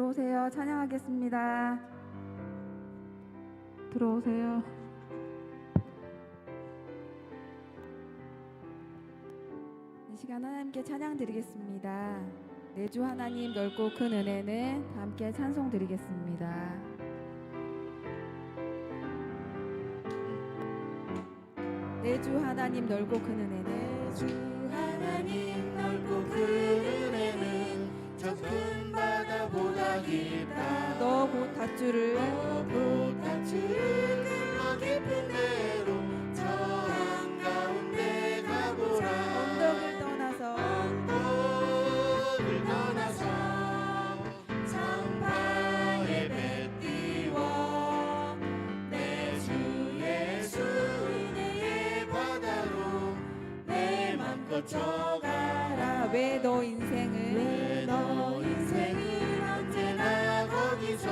들어오세요. 찬양하겠습니다. 들어오세요. 이 시간 하나님께 찬양 드리겠습니다. 내주 하나님 넓고 큰 은혜는 다 함께 찬송 드리겠습니다. 내주 하나님 넓고 큰 은혜는 내주 하나님 넓고 큰 은혜는 저 큰 바다보다 깊다. 너 곧 닷줄을 곧 닷줄을 끌어 깊은 데로 저 한가운데 가보라. 언덕을 떠나서 성파에 배 띄워 내 주 예수 은혜의 바다로 내 맘껏 져가라. 왜 너 인생을 왜 너 인생은 언제나 거기서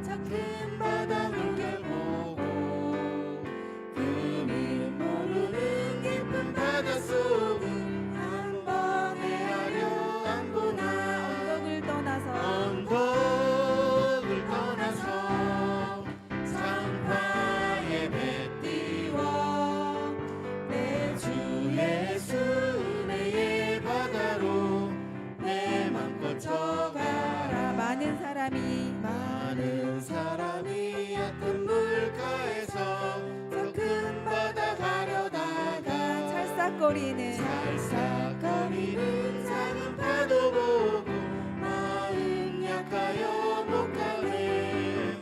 저 큰 바다 물결보고 그를 모르는 깊은 바닷속은 한 번 헤아려 안보나. 언덕을 떠나서 언덕을 떠나서 상파에 배 띄워 내 주 예수 은혜의 바다로 내 맘껏 져가라. 많은 사람이 얕은 물가에서 저 큰 바다 가려다가 찰싹거리는 살싹거리는 작은 파도 보고 마음 약하여 못 가네.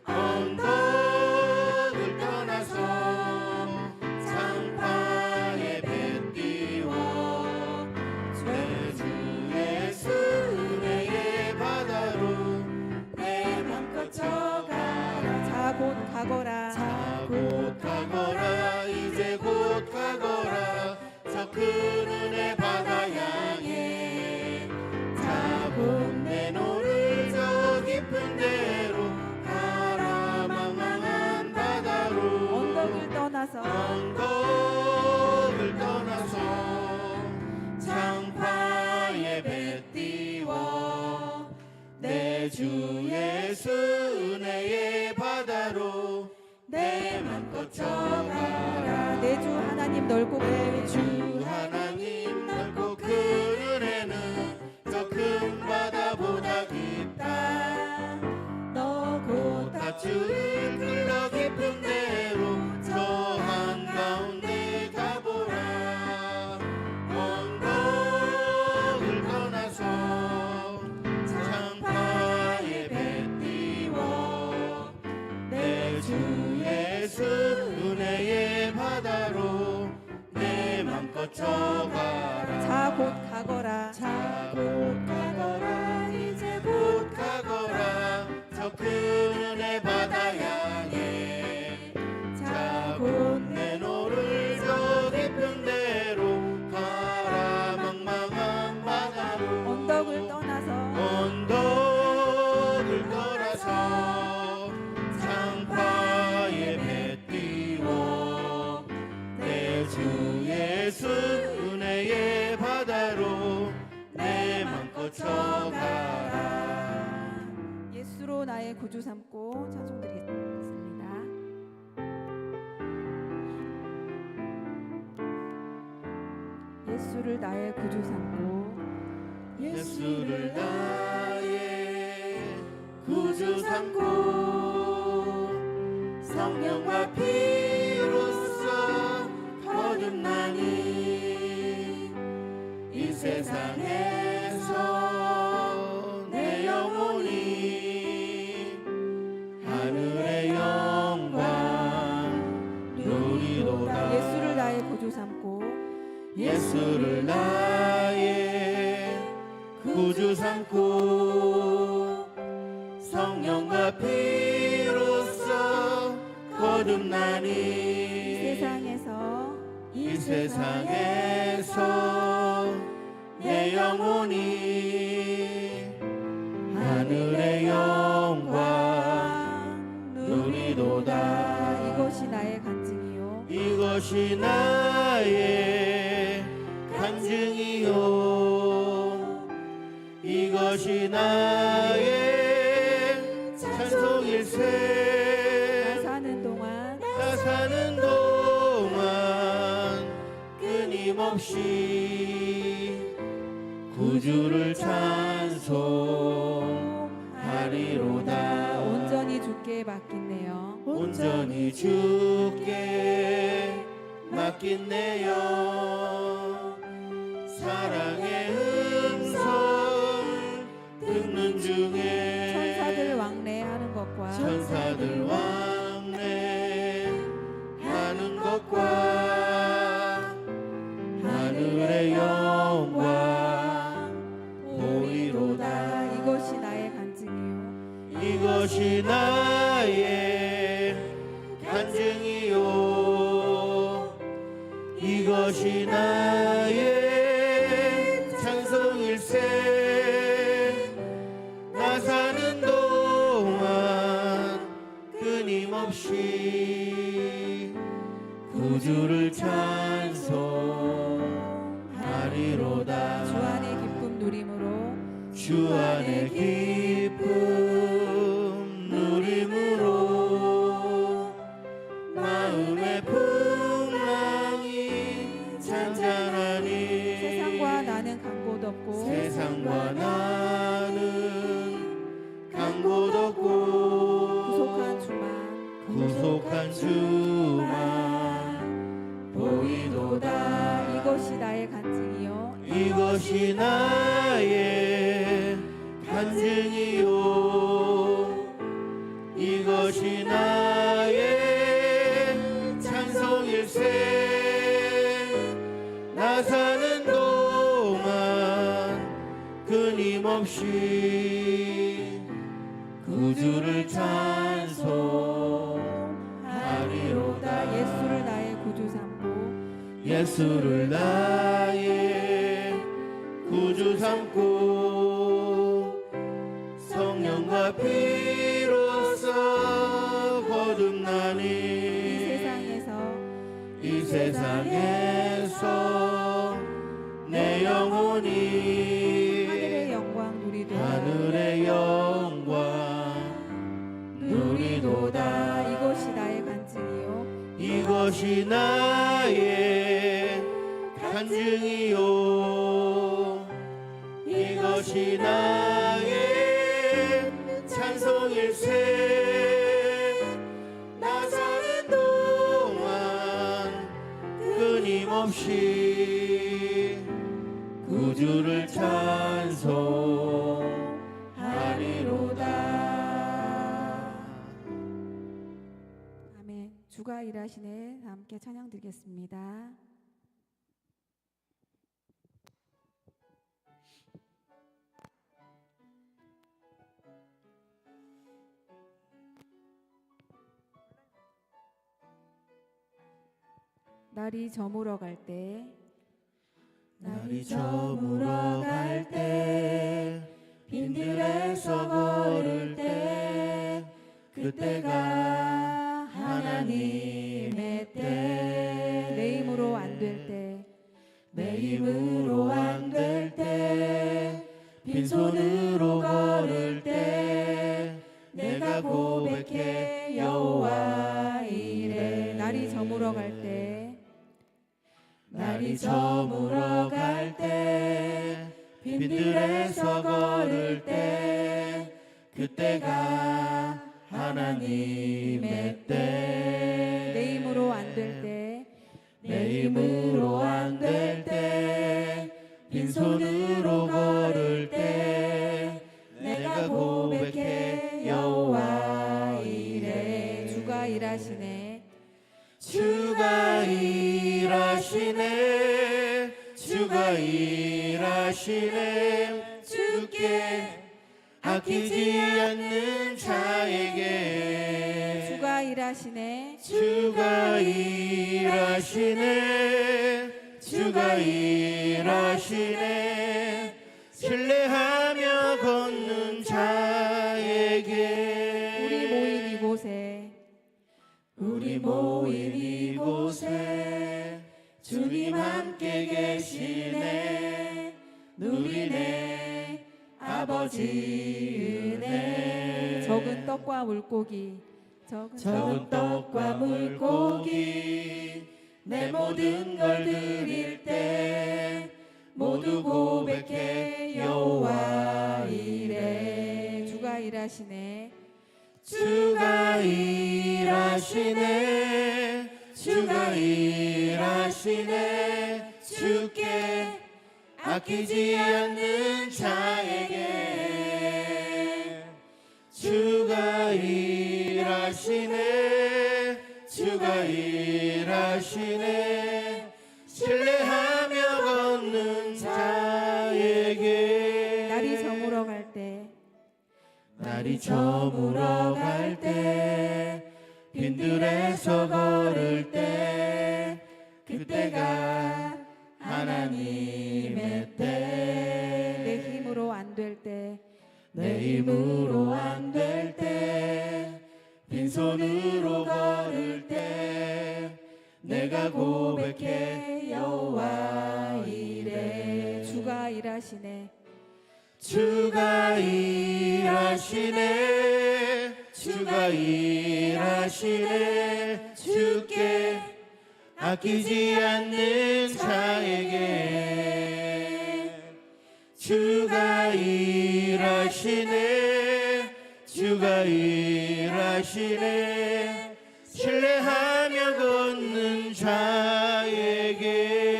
언덕을 떠나서 상파에 배 띄워 내 주 예수 은혜의 바다로 내 맘껏 져가라. 자 곧 가거라. 곧 가거라. 이제 곧 가거라. 저 큰 은혜 바다 향해 자 곧 내노를 저 깊은 데로 가라. 망망한 바다로 언덕을 떠나서 언덕을 떠나서 상파에 배 띄워 내 주 예수 은혜의 바다로 내 맘껏 져가라. 내주 하나님 넓고 큰 주 하나님 넓고 큰 은혜는 저 큰 바다보다 깊다. 너 곧 닷줄을 끌어 깊은 데로 저 한가운데 가보라. 언덕을 떠나서 상파에 배 띄워 내 주 예수 은혜의 바다로 내 맘껏 져가라. 자 곧 가거라. 자 곧 가거라. 이제 곧 가거라. 저 큰 은혜 바다 향해 자 곧 내노를 저 깊은 데로 가라. 망망한 바다로 언덕을 떠나서 언덕을 떠나서 상파에 배 띄워 내 주 예수 은혜의 바다로 내 맘껏 져가라. 예수로 나의 구주 삼고 찬송 드리겠습니다. 예수를 나의 구주 삼고 예수를 나의 구주 삼고 성령과 피로써 거듭나니 이 세상에서 내 영혼이 하늘의 영광 누리도다. 예수를 나의 구주 삼고 예수를 나의 구주 삼고 성령과 피로써 거듭나니 이 세상에서 내 영혼이 하늘의 영광 누리도다. 이것이 나의 간증이요 이것이 나의 간증이요 이것이 나의 끊임없이 구주를 찬송하리로다. 온전히 주께 맡긴네요. 온전히 주께 맡긴네요. 사랑의 음성 듣는 중에 천사들 왕래하는 것과 천사들 왕래하는 것과 하늘의 영광 보이로다. 이것이 나의 간증이요. 이것이 나의 간증이요. 이것이 나의 찬송일세. 나 사는 동안 끊임없이 구주를 찬송하리로다. 주 안의 기쁨 누림으로 주 안의 기쁨 누림으로 마음의 풍랑이 잔잔하니 세상과 나는 간 곳 없고 세상과 나는 간 곳 없고 구속한 주만 보이도다. 이것이 나의 간증이요. 이것이 나의 간증이요. 이것이 나의 찬송일세. 나 사는 동안 끊임없이 구주를 찬송하리로다. 예수를 나의 구주 삼고 예수를 나의 구주 삼고 성령과 피로써 거듭나니 이 세상에서 내 영혼이 하늘의 영광 누리도다. 하늘의 영광 누리도다. 이것이 나의 간증이요. 이것이 나의 간증이요. 이것이 나의 찬송일세. 나 사는 동안 끊임없이 구주를 찬송하리로다. 아멘. 주가 일하시네. 다 함께 찬양 드리겠습니다. 날이 저물어 갈 때 날이 저물어 갈 때 빈들에서 걸을 때 그때가 하나님의 때. 내 힘으로 안 될 때 내 힘으로 안 될 때 빈손으로 걸을 때 내가 고백해 여호와 이래. 날이 저물어 갈 때 날이 저물어 갈 때 빈들에서 걸을 때 그때가 하나님의 때. 내 힘으로 안 될 때 내 힘으로 안 될 때 빈손으로 걸을 때 내가 고백해 여호와 이래. 주가 일하시네. 주가 일하시네. 주가 일하시네. 주께 아끼지 않는 자에게 주가 일하시네. 주가 일하시네. 주가 일하시네. 신뢰하며 걷는 자에게 우리 모인 이곳에 주님 함께 계시네. 누리네 아버지 은혜. 적은 떡과 물고기 적은 떡과 물고기 내 모든 걸 드릴 때 모두 고백해 여호와 이래. 주가 일하시네. 주가 일하시네. 주가 일하시네. 주께 아끼지 않는 자에게 주가 일하시네. 주가 일하시네. 신뢰하며 걷는 자에게 날이 저물어 갈 때 날이 저물어 갈 때 빈들에서 걸을 때 그때가 하나님의 때 내 힘으로 안 될 때 내 힘으로 안 될 때 빈손으로 걸을 때 내가 고백해 여호와 이래. 주가 일하시네. 주가 일하시네. 주가 일하시네. 주께 아끼지 않는 자에게 주가 일하시네. 주가 일하시네. 신뢰하며 걷는 자에게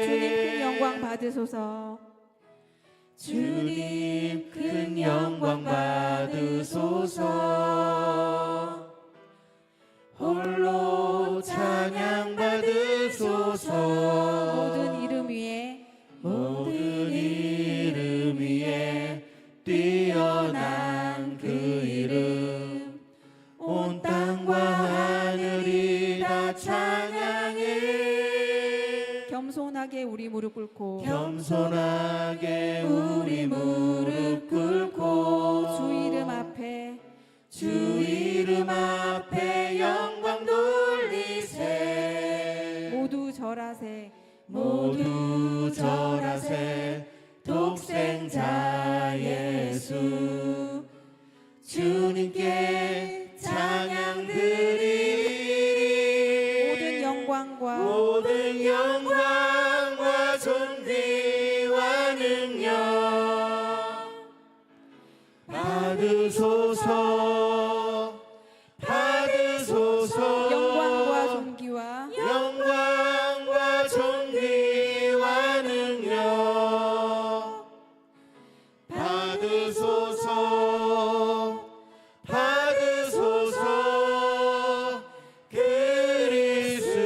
주님 큰 영광 받으소서. 주님 큰 영광 받으소서. 홀로 찬양 받으소서. 모든 이름 위에 모든 이름 위에 뛰어난 그 이름 온 땅과 하늘이 다 찬양해. 겸손하게 우리 무릎 꿇고 겸손하게 우리 무릎 꿇고 주 이름 앞에 주 이름 앞에 영광 돌리세. 모두 절하세. 모두 절하세. 독생자 예수 주님께 찬양 드리리. 모든 영광과 모든 영광과 존귀와 능력 받으소서. 받으소서. 영광과 존귀와 영광과 존귀와 능력 받으소서. 받으소서.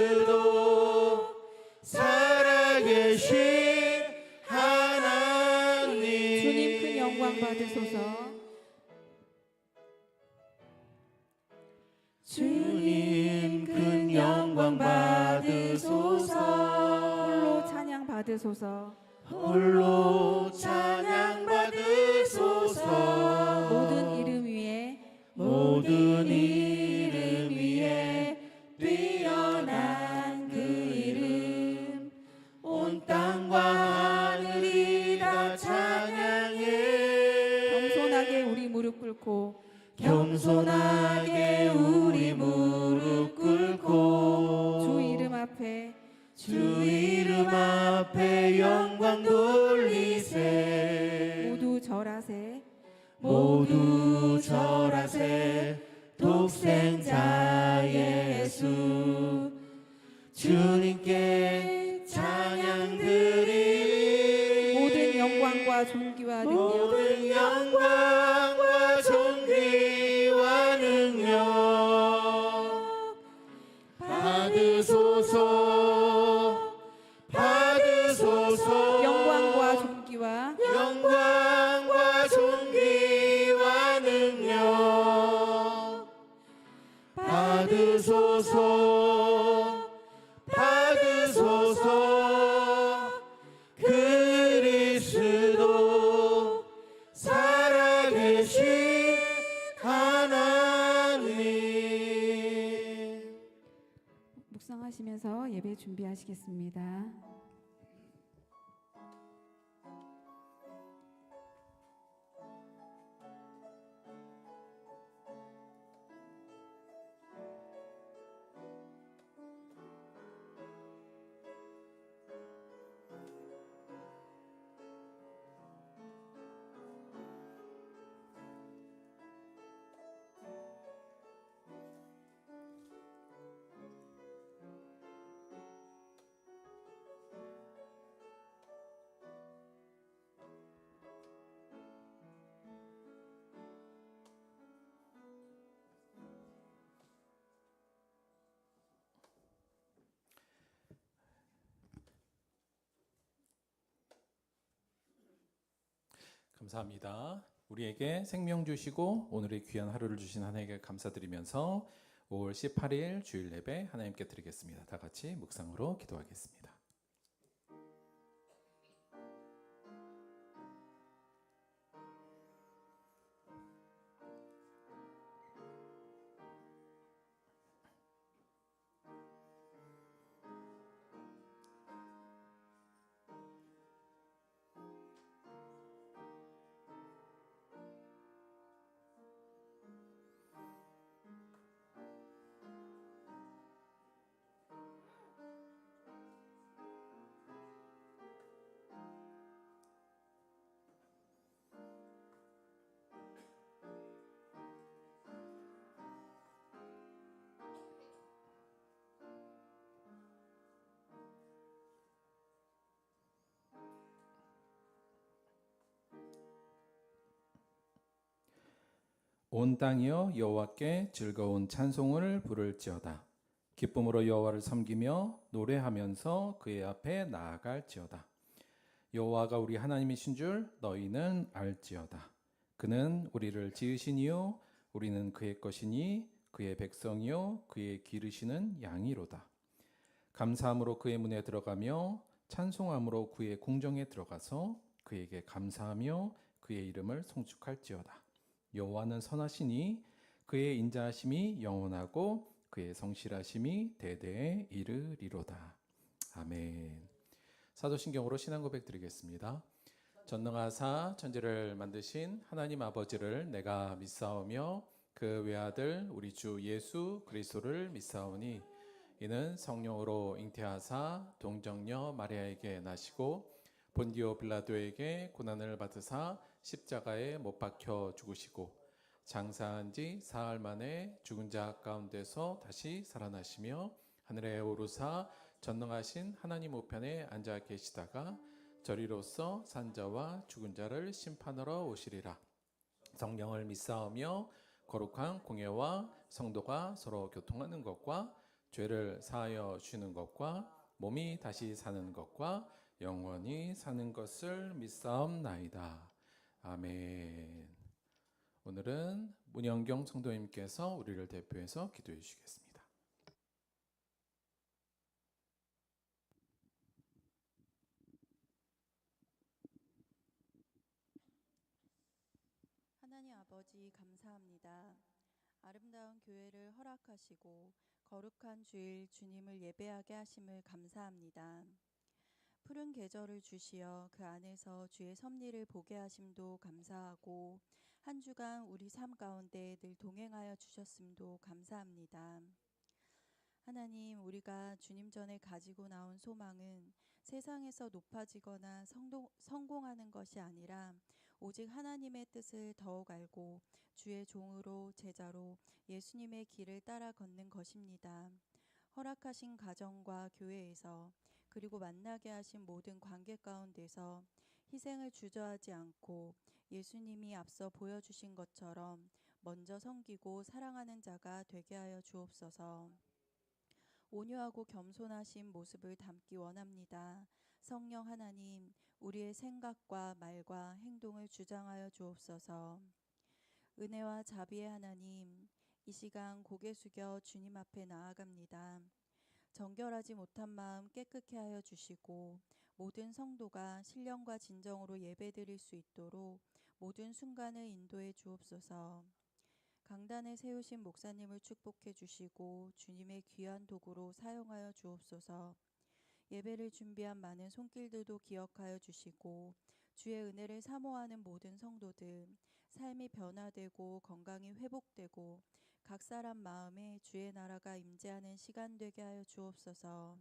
그리스도 살아계신 하나님. 주님 큰 영광 받으소서. 주님 큰 영광 받으소서. 홀로 찬양 받으소서. 홀로 찬양 받으소서. 모든 이름 위에 모든 이름 위에 뛰어난 그 이름 온 땅과 하늘이 다 찬양해. 겸손하게 우리 무릎 꿇고 겸손하게 우리 무릎 꿇고 주 이름 앞에 주 이름 앞에 영광 돌리세. 모두 절하세. 모두 절하세. 독생자 예수 주님께 찬양 드리리. 모든 영광과 존귀와 능력 모든 영광과 존귀와 능력 받으소서. 받으소서. 영광과 존귀와 영광과 존귀와 능력 받으소서. 받으소서. 그리스도 살아계신 하나님. 묵상하시면서 예배 준비하시겠습니다. 감사합니다. 우리에게 생명 주시고 오늘의 귀한 하루를 주신 하나님께 감사드리면서 5월 18일 주일 예배 하나님께 드리겠습니다. 다 같이 묵상으로 기도하겠습니다. 온 땅이여 여호와께 즐거운 찬송을 부를지어다. 기쁨으로 여호와를 섬기며 노래하면서 그의 앞에 나아갈지어다. 여호와가 우리 하나님이신 줄 너희는 알지어다. 그는 우리를 지으시니요 우리는 그의 것이니 그의 백성이요 그의 기르시는 양이로다. 감사함으로 그의 문에 들어가며 찬송함으로 그의 궁정에 들어가서 그에게 감사하며 그의 이름을 송축할지어다. 여호와는 선하시니 그의 인자하심이 영원하고 그의 성실하심이 대대에 이르리로다. 아멘. 사도신경으로 신앙 고백 드리겠습니다. 전능하사 천지를 만드신 하나님 아버지를 내가 믿사오며 그 외아들 우리 주 예수 그리스도를 믿사오니 이는 성령으로 잉태하사 동정녀 마리아에게 나시고 본디오 빌라도에게 고난을 받으사 십자가에 못 박혀 죽으시고 장사한 지 사흘 만에 죽은 자 가운데서 다시 살아나시며 하늘에 오르사 전능하신 하나님 우편에 앉아 계시다가 저리로서 산자와 죽은 자를 심판하러 오시리라. 성령을 믿사오며 거룩한 공예와 성도가 서로 교통하는 것과 죄를 사하여 주는 것과 몸이 다시 사는 것과 영원히 사는 것을 믿사옵나이다. 아멘. 오늘은 문영경 성도님께서 우리를 대표해서 기도해 주시겠습니다. 하나님 아버지 감사합니다. 아름다운 교회를 허락하시고 거룩한 주일 주님을 예배하게 하심을 감사합니다. 푸른 계절을 주시어 그 안에서 주의 섭리를 보게 하심도 감사하고 한 주간 우리 삶 가운데 늘 동행하여 주셨음도 감사합니다. 하나님, 우리가 주님 전에 가지고 나온 소망은 세상에서 높아지거나 성공하는 것이 아니라 오직 하나님의 뜻을 더욱 알고 주의 종으로 제자로 예수님의 길을 따라 걷는 것입니다. 허락하신 가정과 교회에서 그리고 만나게 하신 모든 관계 가운데서 희생을 주저하지 않고 예수님이 앞서 보여주신 것처럼 먼저 섬기고 사랑하는 자가 되게 하여 주옵소서. 온유하고 겸손하신 모습을 담기 원합니다. 성령 하나님, 우리의 생각과 말과 행동을 주장하여 주옵소서. 은혜와 자비의 하나님, 이 시간 고개 숙여 주님 앞에 나아갑니다. 정결하지 못한 마음 깨끗게 하여 주시고 모든 성도가 신령과 진정으로 예배드릴 수 있도록 모든 순간을 인도해 주옵소서. 강단에 세우신 목사님을 축복해 주시고 주님의 귀한 도구로 사용하여 주옵소서. 예배를 준비한 많은 손길들도 기억하여 주시고 주의 은혜를 사모하는 모든 성도들 삶이 변화되고 건강이 회복되고 각 사람 마음에 주의 나라가 임재하는 시간 되게 하여 주옵소서.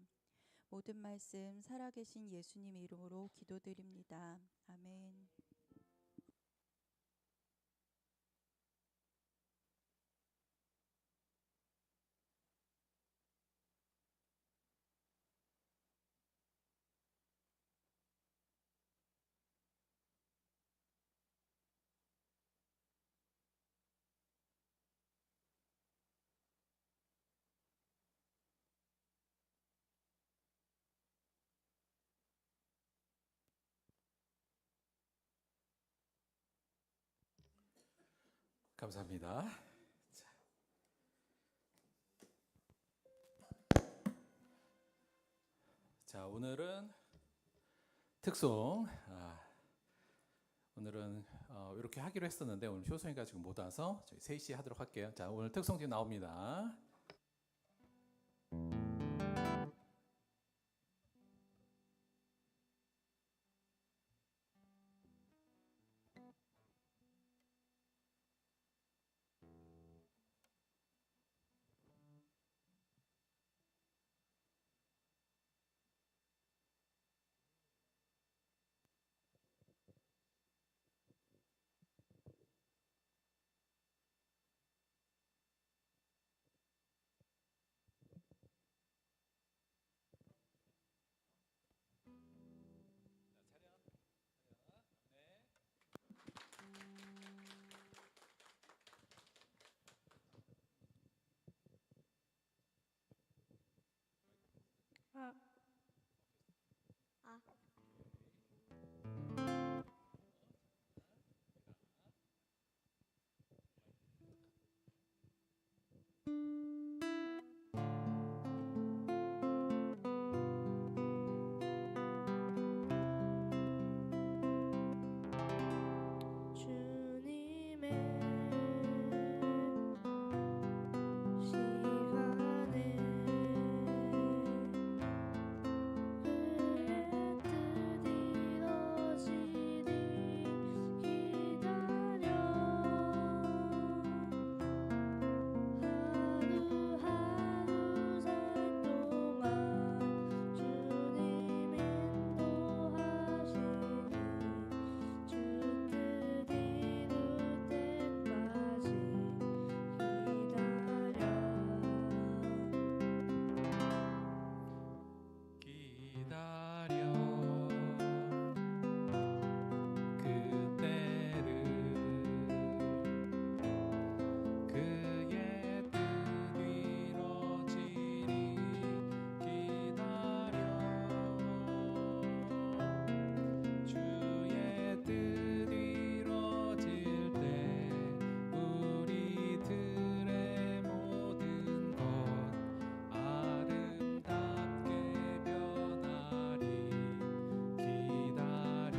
모든 말씀 살아계신 예수님 이름으로 기도드립니다. 아멘. 감사합니다. 자, 오늘은 특송. 오늘은 이렇게 하기로 했었는데 오늘 효성이가 지금 못 와서 저희 3시에 하도록 할게요. 자, 오늘 특송 지금 나옵니다. 주님의 시간에 그의 뜻 이루어지리 기다려 하루하루 살 동안 주님 인도하시니 주 뜻 이룰 때까지 기다려 그때를 그의 뜻 이루어지리 기다려 주의 뜻 이루어질 때 우리들의 모든 것 아름답게 변하리 기다려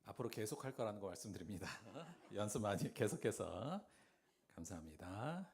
앞으로 계속 할 거라는 거 말씀드립니다. 연습 많이 계속해서 감사합니다.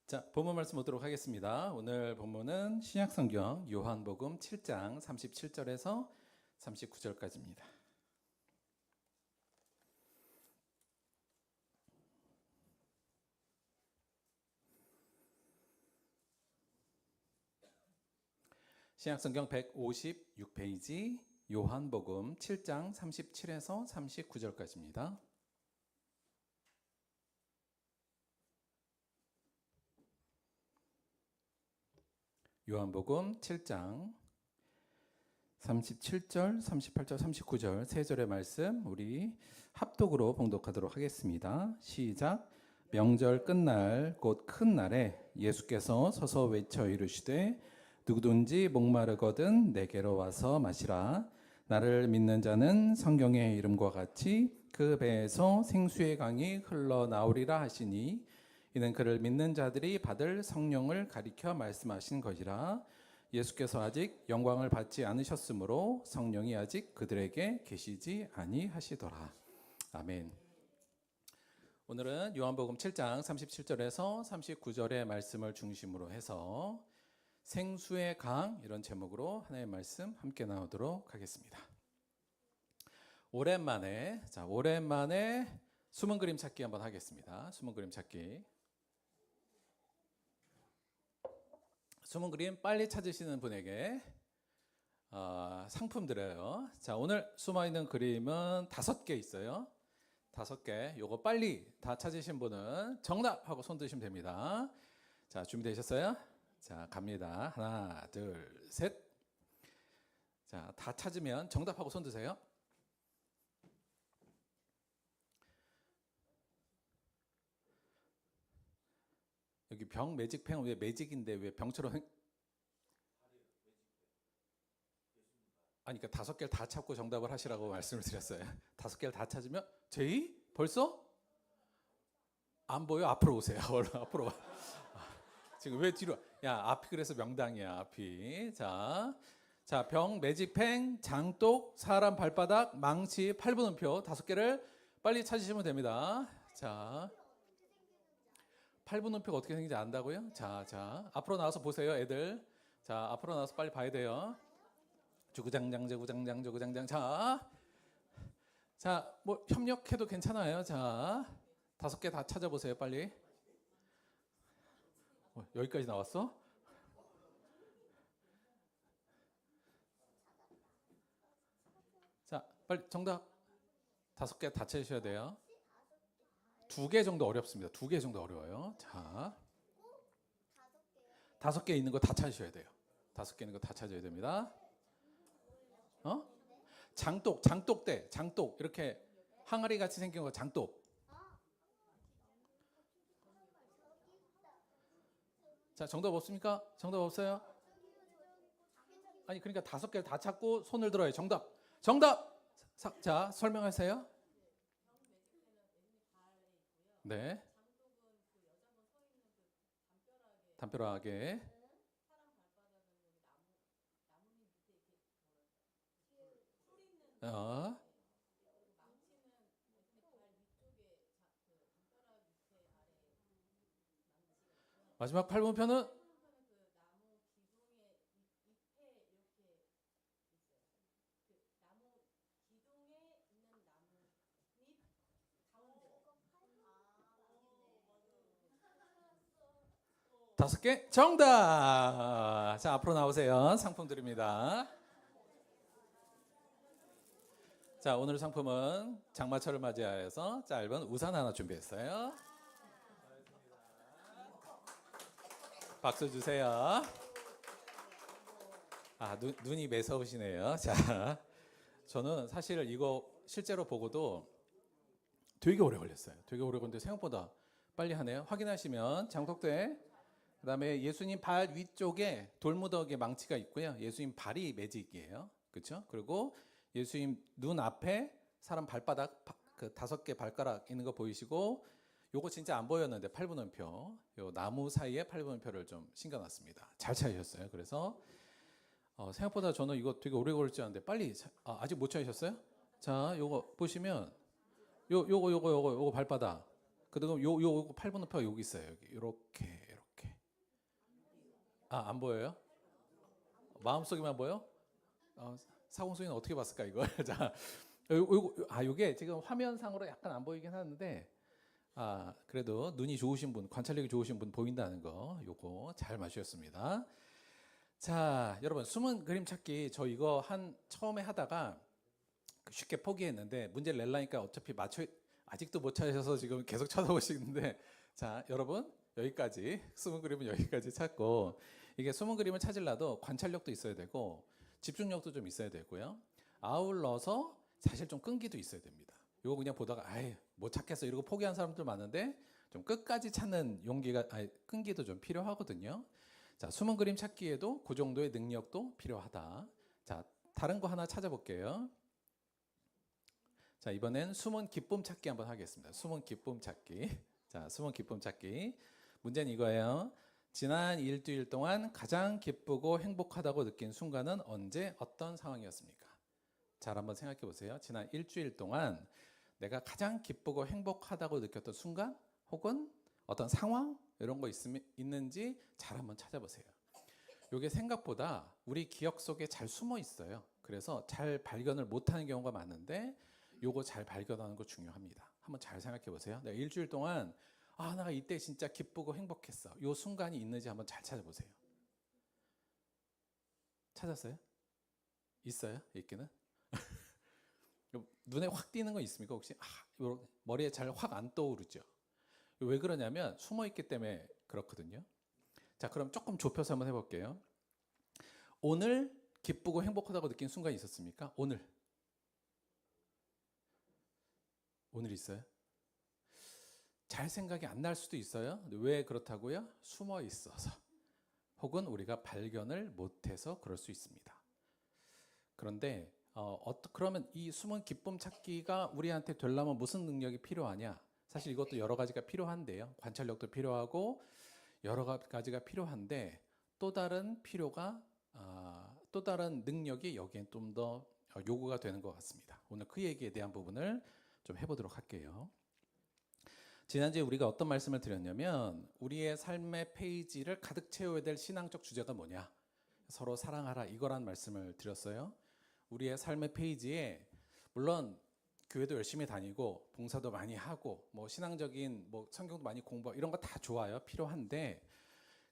자, 본문 말씀 보도록 하겠습니다. 오늘 본문은 신약성경 요한복음 7장 37절에서 39절까지입니다. 신약성경 156페이지 요한복음 7장 37에서 39절까지입니다. 요한복음 7장 37절, 38절, 39절 세 절의 말씀 우리 합독으로 봉독하도록 하겠습니다. 시작. 명절 끝날 곧 큰 날에 예수께서 서서 외쳐 이르시되 누구든지 목마르거든 내게로 와서 마시라. 나를 믿는 자는 성경의 이름과 같이 그 배에서 생수의 강이 흘러나오리라 하시니 이는 그를 믿는 자들이 받을 성령을 가리켜 말씀하신 것이라. 예수께서 아직 영광을 받지 않으셨으므로 성령이 아직 그들에게 계시지 아니하시더라. 아멘. 오늘은 요한복음 7장 37절에서 39절의 말씀을 중심으로 해서 생수의 강 이런 제목으로 하나님의 말씀 함께 나오도록 하겠습니다. 오랜만에 숨은 그림 찾기 한번 하겠습니다. 숨은 그림 찾기. 숨은 그림 빨리 찾으시는 분에게 상품 드려요. 자, 오늘 숨어있는 그림은 5개 있어요. 5개. 요거 빨리 다 찾으신 분은 정답 하고 손 드시면 됩니다. 자, 준비되셨어요? 자, 갑니다. 하나, 둘, 셋. 자, 다 찾으면 정답하고 손 드세요. 여기 병 매직펜 왜 매직인데 왜 병처럼 아니, 그러니까 5개를 다 찾고 정답을 하시라고 말씀을 드렸어요. 5개를 다 찾으면 제이? 벌써? 안 보여? 앞으로 오세요. 얼른 앞으로 와. 지금 왜 뒤로? 야, 앞이 그래서 명당이야. 앞이. 자, 병, 매직펜, 장독, 사람 발바닥, 망치, 8분음표 5개를 빨리 찾으시면 됩니다. 자, 8분음표가 어떻게 생긴지 안다고요? 자, 앞으로 나와서 보세요, 애들. 자, 앞으로 나와서 빨리 봐야 돼요. 주구장장, 저구장장, 저구장장. 자, 뭐 협력해도 괜찮아요. 자, 5개 다 찾아보세요, 빨리. 여기까지 나왔어? 자, 빨리 정답 5개 다 찾으셔야 돼요. 2개 정도 어렵습니다. 2개 정도 어려워요. 자, 5개 있는 거 다 찾으셔야 돼요. 5개 있는 거 다 찾아야 됩니다. 장독대, 장독 이렇게 항아리 같이 생긴 거 장독. 자, 정답 없습니까? 정답 없어요? 아니, 그러니까 5개를 다 찾고 손을 들어요. 정답. 자, 설명하세요. 네. 담벼락에. 마지막 8분표는 다섯 개 정답. 자, 앞으로 나오세요. 상품 드립니다. 자, 오늘 상품은 장마철을 맞이하여서 짧은 우산 하나 준비했어요. 박수 주세요. 눈이 매서우시네요. 자, 저는 사실 이거 실제로 보고도 되게 오래 걸렸어요. 되게 오래 걸렸는데 생각보다 빨리 하네요. 확인하시면 장독대, 그다음에 예수님 발 위쪽에 돌무더기 망치가 있고요. 예수님 발이 매직이에요. 그렇죠? 그리고 예수님 눈 앞에 사람 발바닥 그 5개 발가락 있는 거 보이시고, 요거 진짜 안 보였는데 8분음표, 요 나무 사이에 8분음표를 좀 신겨놨습니다. 잘 찾으셨어요. 그래서 생각보다 저는 이거 되게 오래 걸릴 줄 알았는데 빨리 아직 못 찾으셨어요? 자, 요거 보시면 요거 발바닥. 그다음 요거 8분음표가 여기 있어요. 여기 이렇게 안 보여요? 마음속에만 보여? 사공수이는 어떻게 봤을까 이걸? 자, 요게 지금 화면상으로 약간 안 보이긴 하는데 그래도 눈이 좋으신 분, 관찰력이 좋으신 분 보인다는 거 요거 잘 맞추셨습니다. 자, 여러분 숨은 그림 찾기 저 이거 처음에 하다가 쉽게 포기했는데 문제를 낼라니까 어차피 아직도 못 찾으셔서 지금 계속 찾아보시는데 자, 여러분 여기까지 숨은 그림은 여기까지 찾고 이게 숨은 그림을 찾으려도 관찰력도 있어야 되고 집중력도 좀 있어야 되고요. 아울러서 사실 좀 끈기도 있어야 됩니다. 이거 그냥 보다가 못 찾겠어 이러고 포기한 사람들 많은데 좀 끝까지 찾는 끈기도 좀 필요하거든요. 자, 숨은 그림 찾기에도 그 정도의 능력도 필요하다. 자, 다른 거 하나 찾아볼게요. 자, 이번엔 숨은 기쁨 찾기 한번 하겠습니다. 숨은 기쁨 찾기. 자, 숨은 기쁨 찾기. 문제는 이거예요. 지난 일주일 동안 가장 기쁘고 행복하다고 느낀 순간은 언제 어떤 상황이었습니까? 잘 한번 생각해 보세요. 지난 일주일 동안 내가 가장 기쁘고 행복하다고 느꼈던 순간 혹은 어떤 상황 이런 거 있는지 잘 한번 찾아보세요. 이게 생각보다 우리 기억 속에 잘 숨어 있어요. 그래서 잘 발견을 못하는 경우가 많은데 요거 잘 발견하는 거 중요합니다. 한번 잘 생각해 보세요. 내가 일주일 동안 나 이때 진짜 기쁘고 행복했어. 요 순간이 있는지 한번 잘 찾아보세요. 찾았어요? 있어요? 있기는? 눈에 확 띄는 거 있습니까? 혹시 머리에 잘 확 안 떠오르죠? 왜 그러냐면 숨어 있기 때문에 그렇거든요. 자, 그럼 조금 좁혀서 한번 해볼게요. 오늘 기쁘고 행복하다고 느낀 순간이 있었습니까? 오늘 있어요? 잘 생각이 안 날 수도 있어요. 왜 그렇다고요? 숨어 있어서 혹은 우리가 발견을 못해서 그럴 수 있습니다. 그런데 그러면 이 숨은 기쁨 찾기가 우리한테 되려면 무슨 능력이 필요하냐? 사실 이것도 여러 가지가 필요한데요. 관찰력도 필요하고 여러 가지가 필요한데 또 다른 능력이 여기엔 좀 더 요구가 되는 것 같습니다. 오늘 그 얘기에 대한 부분을 좀 해보도록 할게요. 지난주에 우리가 어떤 말씀을 드렸냐면 우리의 삶의 페이지를 가득 채워야 될 신앙적 주제가 뭐냐? 서로 사랑하라 이거란 말씀을 드렸어요. 우리의 삶의 페이지에 물론 교회도 열심히 다니고 봉사도 많이 하고 뭐 신앙적인 성경도 많이 공부하고 이런 거 다 좋아요. 필요한데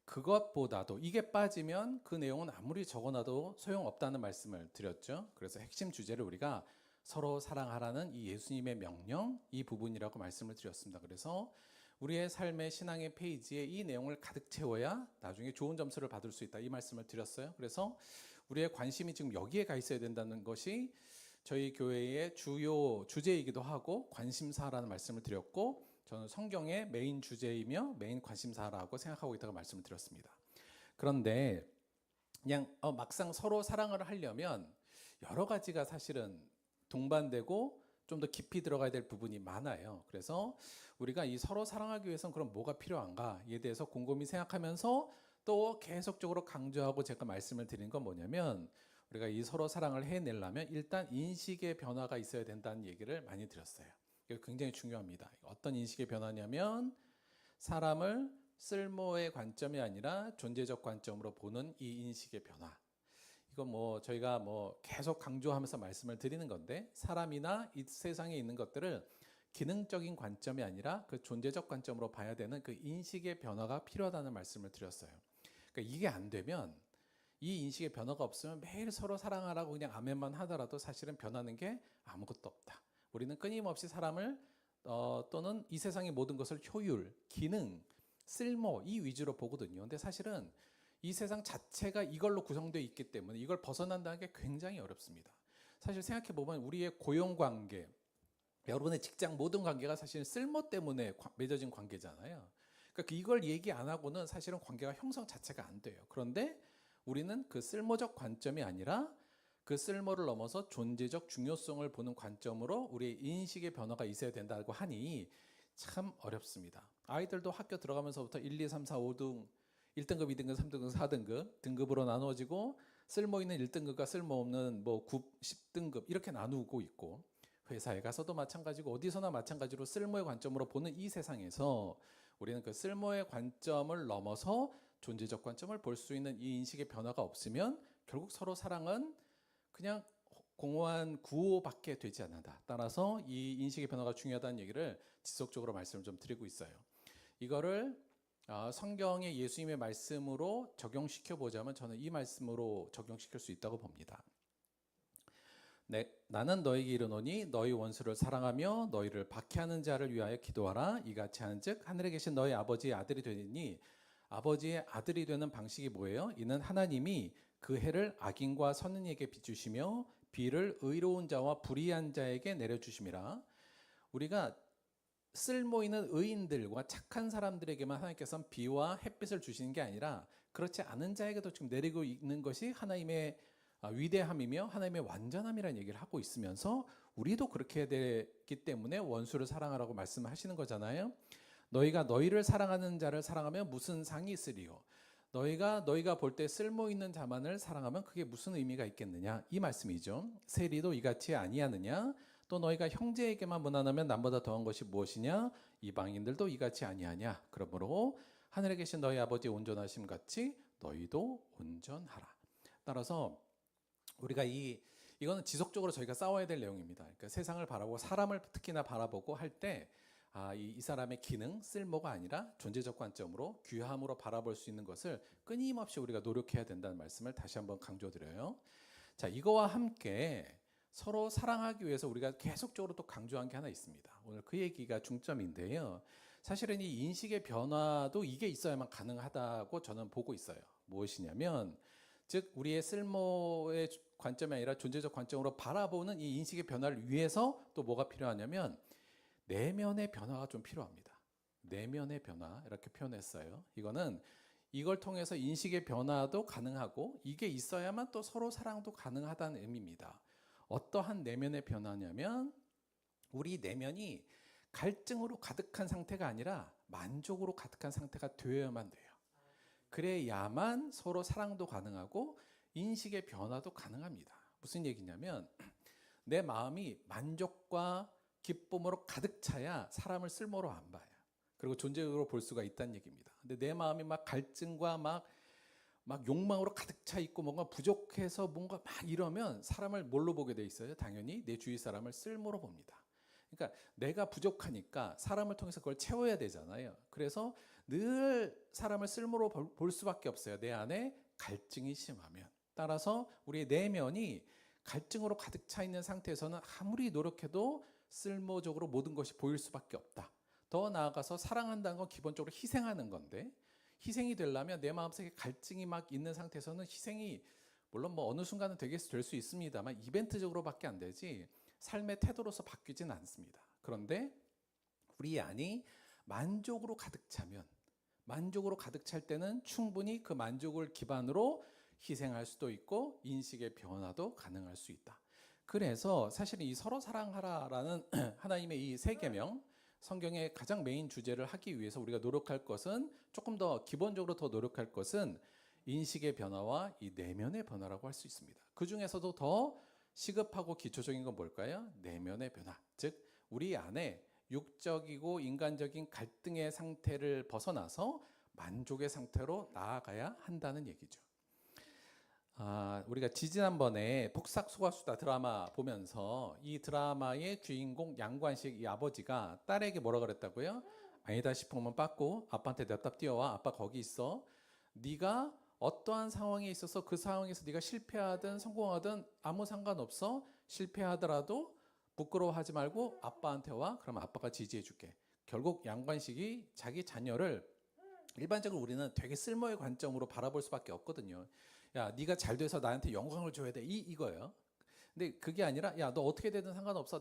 그것보다도 이게 빠지면 그 내용은 아무리 적어놔도 소용없다는 말씀을 드렸죠. 그래서 핵심 주제를 우리가 서로 사랑하라는 이 예수님의 명령 이 부분이라고 말씀을 드렸습니다. 그래서 우리의 삶의 신앙의 페이지에 이 내용을 가득 채워야 나중에 좋은 점수를 받을 수 있다 이 말씀을 드렸어요. 그래서 우리의 관심이 지금 여기에 가 있어야 된다는 것이 저희 교회의 주요 주제이기도 하고 관심사라는 말씀을 드렸고 저는 성경의 메인 주제이며 메인 관심사라고 생각하고 있다고 말씀을 드렸습니다. 그런데 그냥 막상 서로 사랑을 하려면 여러 가지가 사실은 동반되고 좀 더 깊이 들어가야 될 부분이 많아요. 그래서 우리가 이 서로 사랑하기 위해서는 그럼 뭐가 필요한가에 대해서 곰곰이 생각하면서 또 계속적으로 강조하고 제가 말씀을 드린 건 뭐냐면 우리가 이 서로 사랑을 해내려면 일단 인식의 변화가 있어야 된다는 얘기를 많이 드렸어요. 이거 굉장히 중요합니다. 어떤 인식의 변화냐면 사람을 쓸모의 관점이 아니라 존재적 관점으로 보는 이 인식의 변화. 이건 저희가 계속 강조하면서 말씀을 드리는 건데 사람이나 이 세상에 있는 것들을 기능적인 관점이 아니라 그 존재적 관점으로 봐야 되는 그 인식의 변화가 필요하다는 말씀을 드렸어요. 그러니까 이게 안 되면 이 인식의 변화가 없으면 매일 서로 사랑하라고 그냥 아멘만 하더라도 사실은 변하는 게 아무것도 없다. 우리는 끊임없이 사람을 또는 이 세상의 모든 것을 효율, 기능, 쓸모 이 위주로 보거든요. 근데 사실은 이 세상 자체가 이걸로 구성되어 있기 때문에 이걸 벗어난다는 게 굉장히 어렵습니다. 사실 생각해 보면 우리의 고용 관계, 여러분의 직장 모든 관계가 사실 쓸모 때문에 맺어진 관계잖아요. 그러니까 이걸 얘기 안 하고는 사실은 관계가 형성 자체가 안 돼요. 그런데 우리는 그 쓸모적 관점이 아니라 그 쓸모를 넘어서 존재적 중요성을 보는 관점으로 우리의 인식의 변화가 있어야 된다고 하니 참 어렵습니다. 아이들도 학교 들어가면서부터 1, 2, 3, 4, 5등 1등급, 2등급, 3등급, 4등급 등급으로 나누어지고 쓸모있는 1등급과 쓸모없는 9, 10등급 이렇게 나누고 있고 회사에 가서도 마찬가지고 어디서나 마찬가지로 쓸모의 관점으로 보는 이 세상에서 우리는 그 쓸모의 관점을 넘어서 존재적 관점을 볼 수 있는 이 인식의 변화가 없으면 결국 서로 사랑은 그냥 공허한 구호밖에 되지 않는다. 따라서 이 인식의 변화가 중요하다는 얘기를 지속적으로 말씀을 좀 드리고 있어요. 이거를 성경의 예수님의 말씀으로 적용시켜 보자면 저는 이 말씀으로 적용시킬 수 있다고 봅니다. 나는 너에게 이르노니 너희 원수를 사랑하며 너희를 박해하는 자를 위하여 기도하라. 이같이 한즉 하늘에 계신 너희 아버지의 아들이 되니 아버지의 아들이 되는 방식이 뭐예요? 이는 하나님이 그 해를 악인과 선인에게 비추시며 비를 의로운 자와 불의한 자에게 내려주심이라. 우리가 쓸모 있는 의인들과 착한 사람들에게만 하나님께서는 비와 햇빛을 주시는 게 아니라 그렇지 않은 자에게도 지금 내리고 있는 것이 하나님의 위대함이며 하나님의 완전함이라는 얘기를 하고 있으면서 우리도 그렇게 해야 되기 때문에 원수를 사랑하라고 말씀하시는 거잖아요. 너희가 너희를 사랑하는 자를 사랑하면 무슨 상이 있으리요? 너희가 볼 때 쓸모 있는 자만을 사랑하면 그게 무슨 의미가 있겠느냐? 이 말씀이죠. 세리도 이같이 아니하느냐? 또 너희가 형제에게만 무난하면 남보다 더한 것이 무엇이냐? 이방인들도 이같이 아니하냐? 그러므로 하늘에 계신 너희 아버지의 온전하심 같이 너희도 온전하라. 따라서 우리가 이거는 지속적으로 저희가 싸워야 될 내용입니다. 그러니까 세상을 바라보고 사람을 특히나 바라보고 할 때 이 사람의 기능, 쓸모가 아니라 존재적 관점으로 귀함으로 바라볼 수 있는 것을 끊임없이 우리가 노력해야 된다는 말씀을 다시 한번 강조드려요. 자, 이거와 함께 서로 사랑하기 위해서 우리가 계속적으로 또 강조한 게 하나 있습니다. 오늘 그 얘기가 중점인데요. 사실은 이 인식의 변화도 이게 있어야만 가능하다고 저는 보고 있어요. 무엇이냐면 즉 우리의 쓸모의 관점이 아니라 존재적 관점으로 바라보는 이 인식의 변화를 위해서 또 뭐가 필요하냐면 내면의 변화가 좀 필요합니다. 내면의 변화 이렇게 표현했어요. 이걸 통해서 인식의 변화도 가능하고 이게 있어야만 또 서로 사랑도 가능하다는 의미입니다. 어떠한 내면의 변화냐면 우리 내면이 갈증으로 가득한 상태가 아니라 만족으로 가득한 상태가 되어야만 돼요. 그래야만 서로 사랑도 가능하고 인식의 변화도 가능합니다. 무슨 얘기냐면 내 마음이 만족과 기쁨으로 가득 차야 사람을 쓸모로 안 봐요. 그리고 존재적으로 볼 수가 있다는 얘기입니다. 근데 내 마음이 막 갈증과 막 욕망으로 가득 차 있고 뭔가 부족해서 뭔가 막 이러면 사람을 뭘로 보게 돼 있어요? 당연히 내 주위 사람을 쓸모로 봅니다. 그러니까 내가 부족하니까 사람을 통해서 그걸 채워야 되잖아요. 그래서 늘 사람을 쓸모로 볼 수밖에 없어요. 내 안에 갈증이 심하면. 따라서 우리의 내면이 갈증으로 가득 차 있는 상태에서는 아무리 노력해도 쓸모적으로 모든 것이 보일 수밖에 없다. 더 나아가서 사랑한다는 건 기본적으로 희생하는 건데 희생이 되려면 내 마음속에 갈증이 막 있는 상태에서는 희생이 물론 뭐 어느 순간은 될 수 있습니다만 이벤트적으로밖에 안 되지 삶의 태도로서 바뀌진 않습니다. 그런데 우리 안이 만족으로 가득 차면 만족으로 가득 찰 때는 충분히 그 만족을 기반으로 희생할 수도 있고 인식의 변화도 가능할 수 있다. 그래서 사실은 이 서로 사랑하라라는 하나님의 이 세 계명 성경의 가장 메인 주제를 하기 위해서 우리가 노력할 것은 조금 더 기본적으로 더 노력할 것은 인식의 변화와 이 내면의 변화라고 할 수 있습니다. 그 중에서도 더 시급하고 기초적인 건 뭘까요? 내면의 변화. 즉 우리 안에 육적이고 인간적인 갈등의 상태를 벗어나서 만족의 상태로 나아가야 한다는 얘기죠. 우리가 지지난번에 폭삭 소가수다 드라마 보면서 이 드라마의 주인공 양관식 이 아버지가 딸에게 뭐라 그랬다고요? 아니다 싶으면 빠꾸 아빠한테 냅다 뛰어와. 아빠 거기 있어. 네가 어떠한 상황에 있어서 그 상황에서 네가 실패하든 성공하든 아무 상관없어. 실패하더라도 부끄러워하지 말고 아빠한테 와. 그러면 아빠가 지지해 줄게. 결국 양관식이 자기 자녀를 일반적으로 우리는 되게 쓸모의 관점으로 바라볼 수밖에 없거든요. 야, 네가 잘 돼서 나한테 영광을 줘야 돼. 이거예요. 근데 그게 아니라 야, 너 어떻게 되든 상관없어.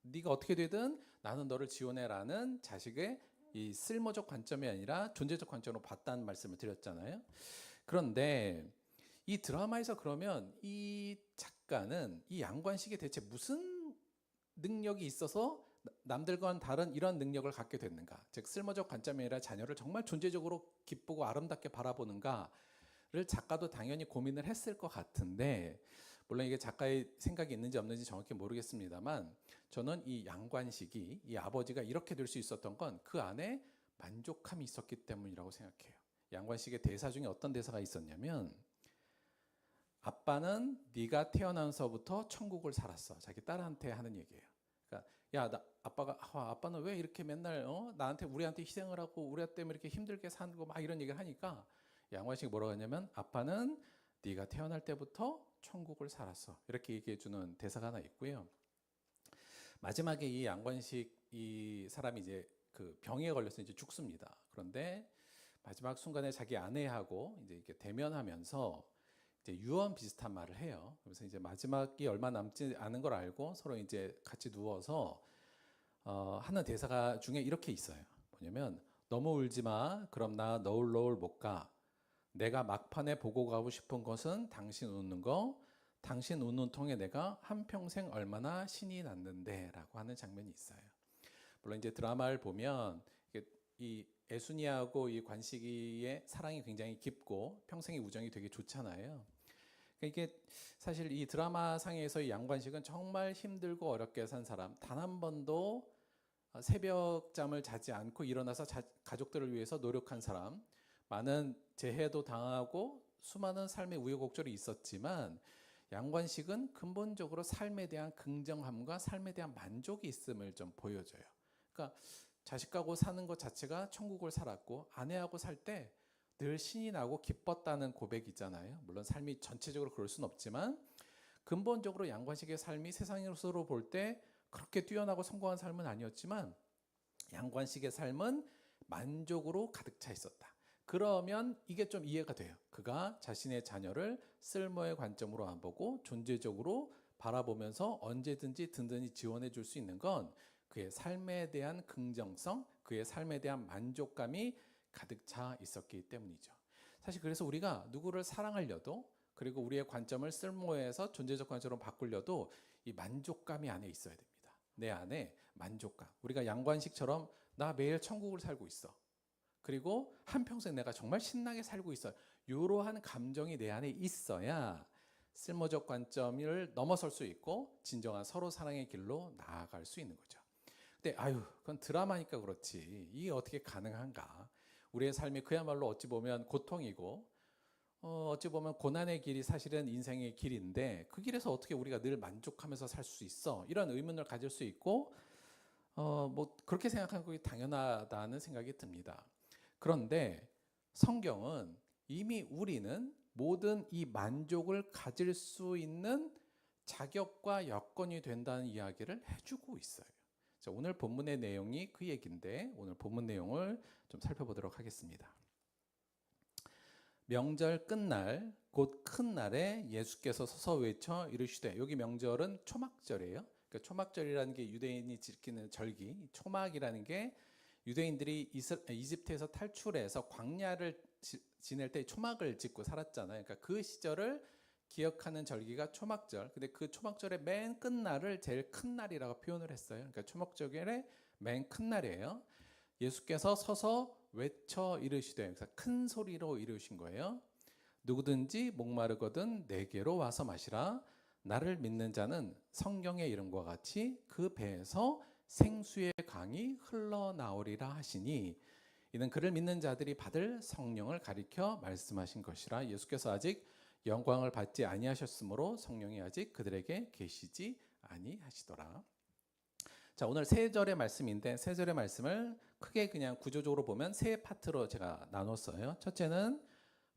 네가 어떻게 되든 나는 너를 지원해라는 자식의 이 쓸모적 관점이 아니라 존재적 관점으로 봤다는 말씀을 드렸잖아요. 그런데 이 드라마에서 그러면 이 작가는 이 양관식이 대체 무슨 능력이 있어서 남들과는 다른 이런 능력을 갖게 됐는가? 즉 쓸모적 관점이 아니라 자녀를 정말 존재적으로 기쁘고 아름답게 바라보는가를 작가도 당연히 고민을 했을 것 같은데 물론 이게 작가의 생각이 있는지 없는지 정확히 모르겠습니다만 저는 이 양관식이 이 아버지가 이렇게 될 수 있었던 건 그 안에 만족함이 있었기 때문이라고 생각해요. 양관식의 대사 중에 어떤 대사가 있었냐면 아빠는 네가 태어나서부터 천국을 살았어. 자기 딸한테 하는 얘기예요. 그러니까 아빠는 왜 이렇게 맨날 우리한테 희생을 하고 우리 때문에 이렇게 힘들게 사는 거 막 이런 얘기를 하니까 양관식이 뭐라고 하냐면 아빠는 네가 태어날 때부터 천국을 살았어. 이렇게 얘기해 주는 대사가 하나 있고요. 마지막에 이 양관식 이 사람이 이제 그 병에 걸려서 이제 죽습니다. 그런데 마지막 순간에 자기 아내하고 이제 이렇게 대면하면서 이제 유언 비슷한 말을 해요. 그래서 이제 마지막이 얼마 남지 않은 걸 알고 서로 이제 같이 누워서 하는 대사가 중에 이렇게 있어요. 뭐냐면 너무 울지 마. 그럼 나 너울 못 가. 내가 막판에 보고 가고 싶은 것은 당신 웃는 거. 당신 웃는 통에 내가 한평생 얼마나 신이 났는데라고 하는 장면이 있어요. 물론 이제 드라마를 보면 이 애순이하고 이 관식이의 사랑이 굉장히 깊고 평생의 우정이 되게 좋잖아요. 이게 사실 이 드라마 상에서 이 양관식은 정말 힘들고 어렵게 산 사람, 단 한 번도 새벽잠을 자지 않고 일어나서 가족들을 위해서 노력한 사람, 많은 재해도 당하고 수많은 삶의 우여곡절이 있었지만 양관식은 근본적으로 삶에 대한 긍정함과 삶에 대한 만족이 있음을 좀 보여줘요. 그러니까 자식하고 사는 것 자체가 천국을 살았고 아내하고 살 때 늘 신이 나고 기뻤다는 고백이 있잖아요. 물론 삶이 전체적으로 그럴 수는 없지만 근본적으로 양관식의 삶이 세상으로 볼 때 그렇게 뛰어나고 성공한 삶은 아니었지만 양관식의 삶은 만족으로 가득 차 있었다. 그러면 이게 좀 이해가 돼요. 그가 자신의 자녀를 쓸모의 관점으로 안 보고 존재적으로 바라보면서 언제든지 든든히 지원해 줄 수 있는 건 그의 삶에 대한 긍정성, 그의 삶에 대한 만족감이 가득 차 있었기 때문이죠. 사실 그래서 우리가 누구를 사랑하려도 그리고 우리의 관점을 쓸모에서 존재적 관점으로 바꾸려도 이 만족감이 안에 있어야 됩니다. 내 안에 만족감. 우리가 양관식처럼 나 매일 천국을 살고 있어. 그리고 한평생 내가 정말 신나게 살고 있어. 이러한 감정이 내 안에 있어야 쓸모적 관점을 넘어설 수 있고 진정한 서로 사랑의 길로 나아갈 수 있는 거죠. 근데 그건 드라마니까 그렇지. 이게 어떻게 가능한가? 우리의 삶이 그야말로 어찌 보면 고통이고 어찌 보면 고난의 길이 사실은 인생의 길인데 그 길에서 어떻게 우리가 늘 만족하면서 살 수 있어? 이런 의문을 가질 수 있고 뭐 그렇게 생각하는 것이 당연하다는 생각이 듭니다. 그런데 성경은 이미 우리는 모든 이 만족을 가질 수 있는 자격과 여건이 된다는 이야기를 해주고 있어요. 자, 오늘 본문의 내용이 그 얘기인데 오늘 본문 내용을 좀 살펴보도록 하겠습니다. 명절 끝날 곧 큰 날에 예수께서 서서 외쳐 이르시되, 여기 명절은 초막절이에요. 그러니까 초막절이라는 게 유대인이 지키는 절기, 초막이라는 게 유대인들이 이집트에서 탈출해서 광야를 지낼 때 초막을 짓고 살았잖아요. 그러니까 그 시절을 기억하는 절기가 초막절. 근데 그 초막절의 맨 끝날을 제일 큰 날이라고 표현을 했어요. 그러니까 초막절의 맨 큰 날이에요. 예수께서 서서 외쳐 이르시되, 그래서 큰 소리로 이르신 거예요. 누구든지 목마르거든 내게로 와서 마시라. 나를 믿는 자는 성경의 이름과 같이 그 배에서 생수의 강이 흘러나오리라 하시니, 이는 그를 믿는 자들이 받을 성령을 가리켜 말씀하신 것이라. 예수께서 아직 영광을 받지 아니하셨으므로 성령이 아직 그들에게 계시지 아니하시더라. 자, 오늘 세 절의 말씀인데 세 절의 말씀을 크게 그냥 구조적으로 보면 세 파트로 제가 나눴어요. 첫째는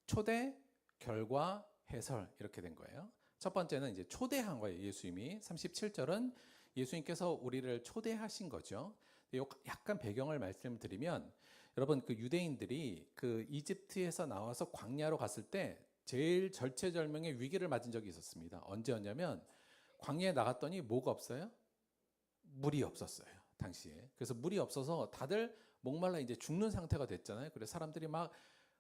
초대, 결과, 해설 이렇게 된 거예요. 첫 번째는 이제 초대한 거예요. 예수님이 37절은 예수님께서 우리를 초대하신 거죠. 약간 배경을 말씀드리면, 여러분 그 유대인들이 그 이집트에서 나와서 광야로 갔을 때 제일 절체절명의 위기를 맞은 적이 있었습니다. 언제였냐면 광야에 나갔더니 뭐가 없어요? 물이 없었어요, 당시에. 그래서 물이 없어서 다들 목말라 이제 죽는 상태가 됐잖아요. 그래서 사람들이 막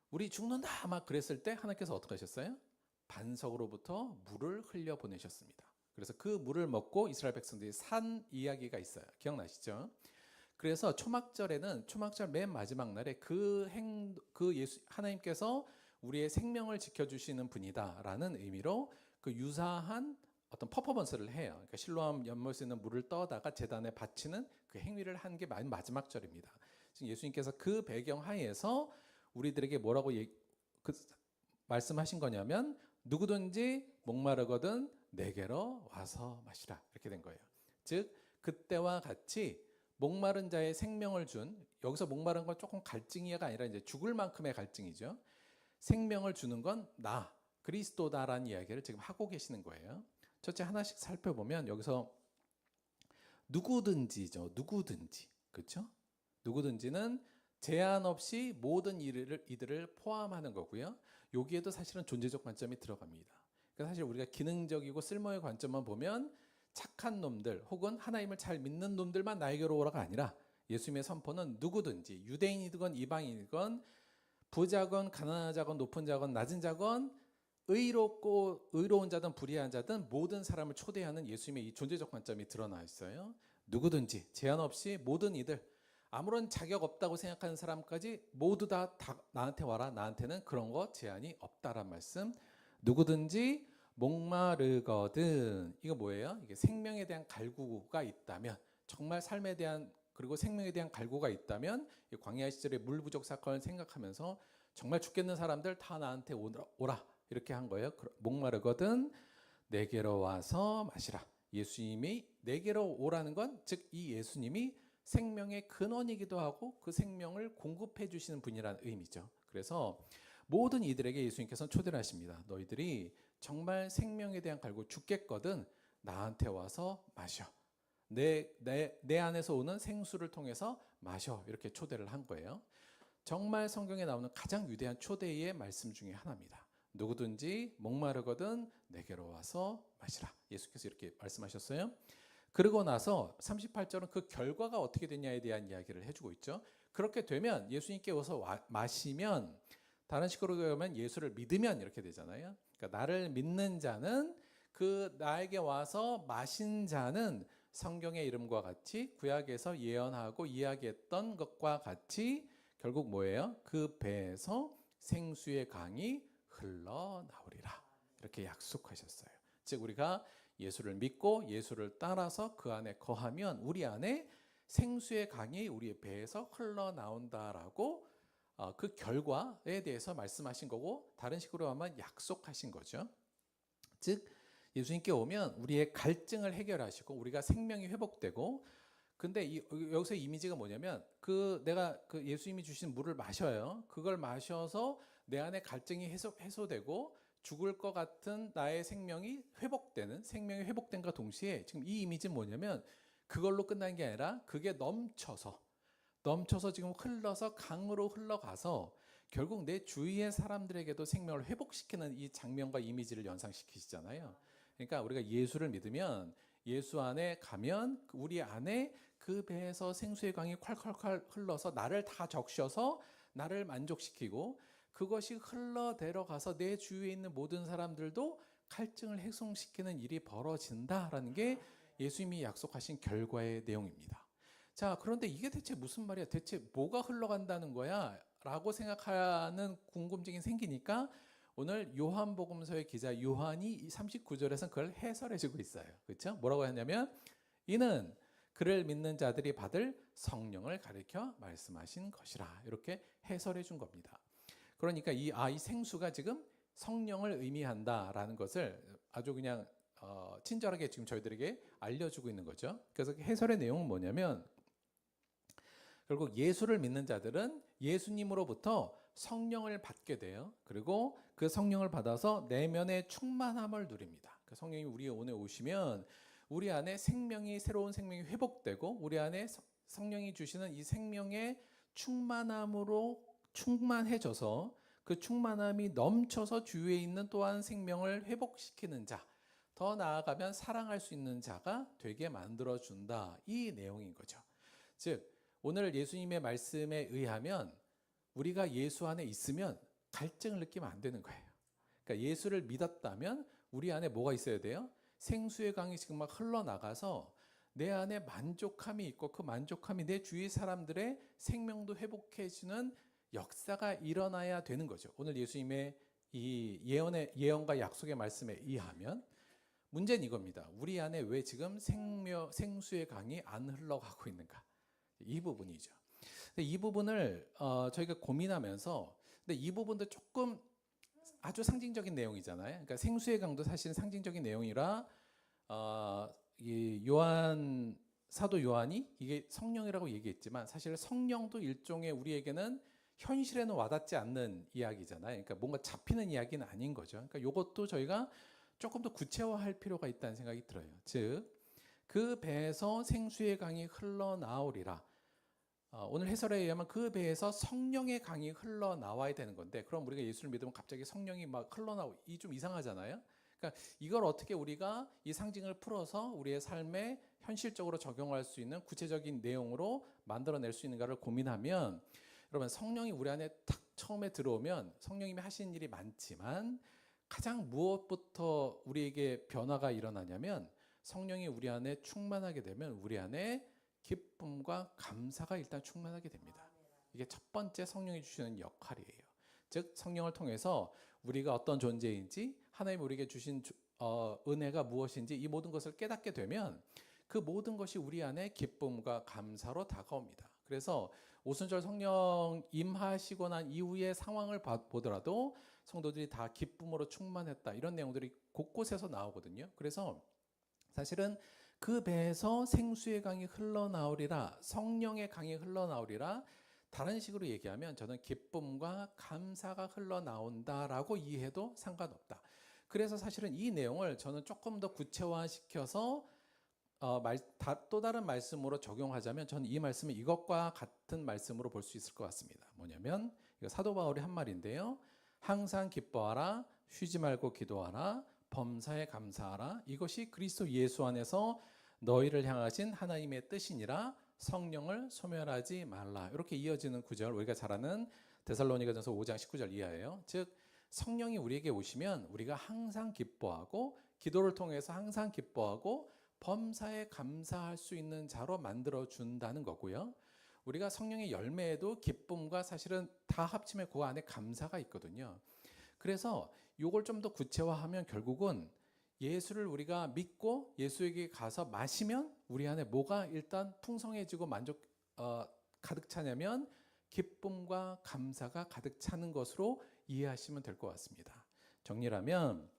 우리 죽는다 막 그랬을 때 하나님께서 어떻게 하셨어요? 반석으로부터 물을 흘려 보내셨습니다. 그래서 그 물을 먹고 이스라엘 백성들이 산 이야기가 있어요. 기억나시죠? 그래서 초막절에는 초막절 맨 마지막 날에 하나님께서 우리의 생명을 지켜주시는 분이다라는 의미로 그 유사한 어떤 퍼포먼스를 해요. 그러니까 실로암 연못에 있는 물을 떠다가 제단에 바치는 그 행위를 한 게 마지막 절입니다. 지금 예수님께서 그 배경 하에서 우리들에게 뭐라고 말씀하신 거냐면 누구든지 목마르거든 내게로 와서 마시라 이렇게 된 거예요. 즉 그때와 같이 목마른 자의 생명을 준, 여기서 목마른 건 조금 갈증이가 아니라 이제 죽을 만큼의 갈증이죠. 생명을 주는 건 나 그리스도다라는 이야기를 지금 하고 계시는 거예요. 첫째 하나씩 살펴보면 여기서 누구든지죠. 누구든지. 그렇죠? 누구든지는 제한 없이 모든 이들을 포함하는 거고요. 여기에도 사실은 존재적 관점이 들어갑니다. 그러니까 사실 우리가 기능적이고 쓸모의 관점만 보면 착한 놈들 혹은 하나님을 잘 믿는 놈들만 나에게로 오라가 아니라 예수님의 선포는 누구든지 유대인이건 이방인이건 부자건 가난하자건 높은 자건 낮은 자건 의로운 자든 불의한 자든 모든 사람을 초대하는 예수님의 이 존재적 관점이 드러나 있어요. 누구든지 제한 없이 모든 이들 아무런 자격 없다고 생각하는 사람까지 모두 다 나한테 와라. 나한테는 그런 거 제한이 없다란 말씀. 누구든지 목마르거든. 이거 뭐예요? 이게 생명에 대한 갈구가 있다면 정말 삶에 대한 그리고 생명에 대한 갈구가 있다면 이 광야 시절의 물 부족 사건을 생각하면서 정말 죽겠는 사람들 다 나한테 오라 이렇게 한 거예요. 목마르거든 내게로 와서 마시라. 예수님이 내게로 오라는 건 즉 이 예수님이 생명의 근원이기도 하고 그 생명을 공급해 주시는 분이라는 의미죠. 그래서 모든 이들에게 예수님께서는 초대를 하십니다. 너희들이 정말 생명에 대한 갈구 죽겠거든 나한테 와서 마셔. 내 안에서 오는 생수를 통해서 마셔. 이렇게 초대를 한 거예요. 정말 성경에 나오는 가장 위대한 초대의 말씀 중에 하나입니다. 누구든지 목마르거든 내게로 와서 마시라. 예수께서 이렇게 말씀하셨어요. 그러고 나서 38절은 그 결과가 어떻게 되냐에 대한 이야기를 해주고 있죠. 그렇게 되면 예수님께 와서 마시면 다른 식으로 하면 예수를 믿으면 이렇게 되잖아요. 그러니까 나를 믿는 자는 그 나에게 와서 마신 자는 성경의 이름과 같이 구약에서 예언하고 이야기했던 것과 같이 결국 뭐예요? 그 배에서 생수의 강이 흘러나오리라. 이렇게 약속하셨어요. 즉 우리가 예수를 믿고 예수를 따라서 그 안에 거하면 우리 안에 생수의 강이 우리의 배에서 흘러나온다라고 그 결과에 대해서 말씀하신 거고 다른 식으로 하면 약속하신 거죠. 즉 예수님께 오면 우리의 갈증을 해결하시고 우리가 생명이 회복되고 근데 여기서 이미지가 뭐냐면 내가 예수님이 주신 물을 마셔요. 그걸 마셔서 내 안에 갈증이 해소되고 죽을 것 같은 나의 생명이 회복되는 생명이 회복된과 동시에 지금 이 이미지는 뭐냐면 그걸로 끝난 게 아니라 그게 넘쳐서 지금 흘러서 강으로 흘러가서 결국 내 주위의 사람들에게도 생명을 회복시키는 이 장면과 이미지를 연상시키시잖아요. 그러니까 우리가 예수를 믿으면 예수 안에 가면 우리 안에 그 배에서 생수의 강이 콸콸콸 흘러서 나를 다 적셔서 나를 만족시키고 그것이 흘러 내려가서 내 주위에 있는 모든 사람들도 갈증을 해소시키는 일이 벌어진다라는 게 예수님이 약속하신 결과의 내용입니다. 자, 그런데 이게 대체 무슨 말이야? 대체 뭐가 흘러간다는 거야? 라고 생각하는 궁금증이 생기니까 오늘 요한복음서의 기자 요한이 39절에서 그걸 해설해 주고 있어요. 그렇죠? 뭐라고 했냐면 이는 그를 믿는 자들이 받을 성령을 가리켜 말씀하신 것이라. 이렇게 해설해 준 겁니다. 그러니까 이 생수가 지금 성령을 의미한다라는 것을 아주 그냥 친절하게 지금 저희들에게 알려주고 있는 거죠. 그래서 해설의 내용은 뭐냐면 결국 예수를 믿는 자들은 예수님으로부터 성령을 받게 돼요. 그리고 그 성령을 받아서 내면의 충만함을 누립니다. 그 성령이 우리 오늘 오시면 우리 안에 새로운 생명이 회복되고 우리 안에 성령이 주시는 이 생명의 충만함으로 충만해져서 그 충만함이 넘쳐서 주위에 있는 또한 생명을 회복시키는 자, 더 나아가면 사랑할 수 있는 자가 되게 만들어준다. 이 내용인 거죠. 즉 오늘 예수님의 말씀에 의하면 우리가 예수 안에 있으면 갈증을 느끼면 안 되는 거예요. 그러니까 예수를 믿었다면 우리 안에 뭐가 있어야 돼요? 생수의 강이 지금 막 흘러나가서 내 안에 만족함이 있고 그 만족함이 내 주위 사람들의 생명도 회복해주는 역사가 일어나야 되는 거죠. 오늘 예수님의 이 예언과 약속의 말씀에 의하면 문제는 이겁니다. 우리 안에 왜 지금 생수의 강이 안 흘러가고 있는가? 이 부분이죠. 이 부분을 저희가 고민하면서 근데 이 부분도 조금 아주 상징적인 내용이잖아요. 그러니까 생수의 강도 사실 상징적인 내용이라 이 요한 사도 요한이 이게 성령이라고 얘기했지만 사실 성령도 일종의 우리에게는 현실에는 와닿지 않는 이야기잖아요. 그러니까 뭔가 잡히는 이야기는 아닌 거죠. 그러니까 이것도 저희가 조금 더 구체화할 필요가 있다는 생각이 들어요. 즉, 그 배에서 생수의 강이 흘러나오리라. 오늘 해설에 의하면 그 배에서 성령의 강이 흘러나와야 되는 건데, 그럼 우리가 예수를 믿으면 갑자기 성령이 막 흘러나오고 이 좀 이상하잖아요. 그러니까 이걸 어떻게 우리가 이 상징을 풀어서 우리의 삶에 현실적으로 적용할 수 있는 구체적인 내용으로 만들어낼 수 있는가를 고민하면, 여러분 성령이 우리 안에 탁 처음에 들어오면 성령님이 하시는 일이 많지만 가장 무엇부터 우리에게 변화가 일어나냐면, 성령이 우리 안에 충만하게 되면 우리 안에 기쁨과 감사가 일단 충만하게 됩니다. 이게 첫 번째 성령이 주시는 역할이에요. 즉 성령을 통해서 우리가 어떤 존재인지, 하나님 우리에게 주신 은혜가 무엇인지 이 모든 것을 깨닫게 되면 그 모든 것이 우리 안에 기쁨과 감사로 다가옵니다. 그래서 오순절 성령 임하시고 난 이후의 상황을 보더라도 성도들이 다 기쁨으로 충만했다, 이런 내용들이 곳곳에서 나오거든요. 그래서 사실은 그 배에서 생수의 강이 흘러나오리라, 성령의 강이 흘러나오리라, 다른 식으로 얘기하면 저는 기쁨과 감사가 흘러나온다라고 이해해도 상관없다. 그래서 사실은 이 내용을 저는 조금 더 구체화시켜서 또 다른 말씀으로 적용하자면 저는 이 말씀을 이것과 같은 말씀으로 볼 수 있을 것 같습니다. 뭐냐면 이거 사도 바울이 한 말인데요. 항상 기뻐하라, 쉬지 말고 기도하라, 범사에 감사하라. 이것이 그리스도 예수 안에서 너희를 향하신 하나님의 뜻이니라. 성령을 소멸하지 말라. 이렇게 이어지는 구절, 우리가 잘 아는 데살로니가전서 5장 19절 이하예요. 즉 성령이 우리에게 오시면 우리가 항상 기뻐하고 기도를 통해서 항상 기뻐하고 범사에 감사할 수 있는 자로 만들어 준다는 거고요. 우리가 성령의 열매에도 기쁨과 사실은 다 합치면 그 안에 감사가 있거든요. 그래서 이걸 좀 더 구체화하면 결국은 예수를 우리가 믿고 예수에게 가서 마시면 우리 안에 뭐가 일단 풍성해지고 가득 차냐면 기쁨과 감사가 가득 차는 것으로 이해하시면 될 것 같습니다. 정리하면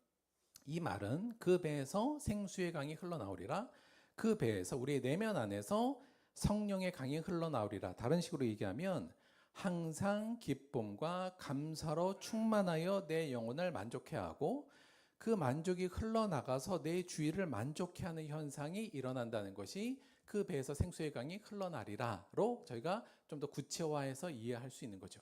이 말은 그 배에서 생수의 강이 흘러나오리라, 그 배에서 우리의 내면 안에서 성령의 강이 흘러나오리라. 다른 식으로 얘기하면 항상 기쁨과 감사로 충만하여 내 영혼을 만족해 하고 그 만족이 흘러나가서 내 주위를 만족해 하는 현상이 일어난다는 것이 그 배에서 생수의 강이 흘러나리라로 저희가 좀 더 구체화해서 이해할 수 있는 거죠.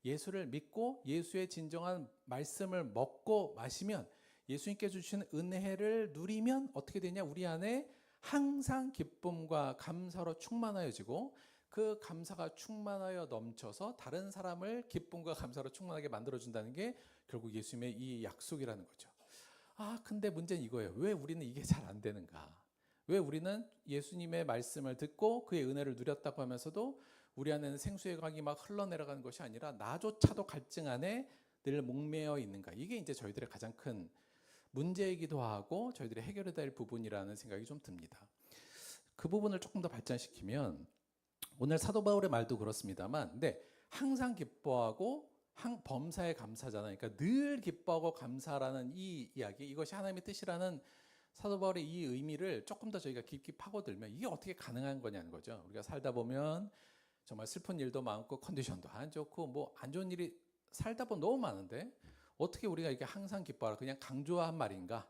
예수를 믿고 예수의 진정한 말씀을 먹고 마시면, 예수님께 주신 은혜를 누리면 어떻게 되냐? 우리 안에 항상 기쁨과 감사로 충만하여지고 그 감사가 충만하여 넘쳐서 다른 사람을 기쁨과 감사로 충만하게 만들어준다는 게 결국 예수님의 이 약속이라는 거죠. 근데 문제는 이거예요. 왜 우리는 이게 잘 안 되는가? 왜 우리는 예수님의 말씀을 듣고 그의 은혜를 누렸다고 하면서도 우리 안에는 생수의 강이 막 흘러내려가는 것이 아니라 나조차도 갈증 안에 늘 목매어 있는가? 이게 이제 저희들의 가장 큰 문제이기도 하고 저희들이 해결해야 될 부분이라는 생각이 좀 듭니다. 그 부분을 조금 더 발전시키면 오늘 사도 바울의 말도 그렇습니다만, 근데 항상 기뻐하고 범사에 감사잖아요. 그러니까 늘 기뻐하고 감사라는 이 이야기, 이것이 하나님의 뜻이라는 사도 바울의 이 의미를 조금 더 저희가 깊이 파고들면 이게 어떻게 가능한 거냐는 거죠. 우리가 살다 보면 정말 슬픈 일도 많고 컨디션도 안 좋고 뭐 안 좋은 일이 살다 보면 너무 많은데 어떻게 우리가 이게 항상 기뻐하라, 그냥 강조한 말인가?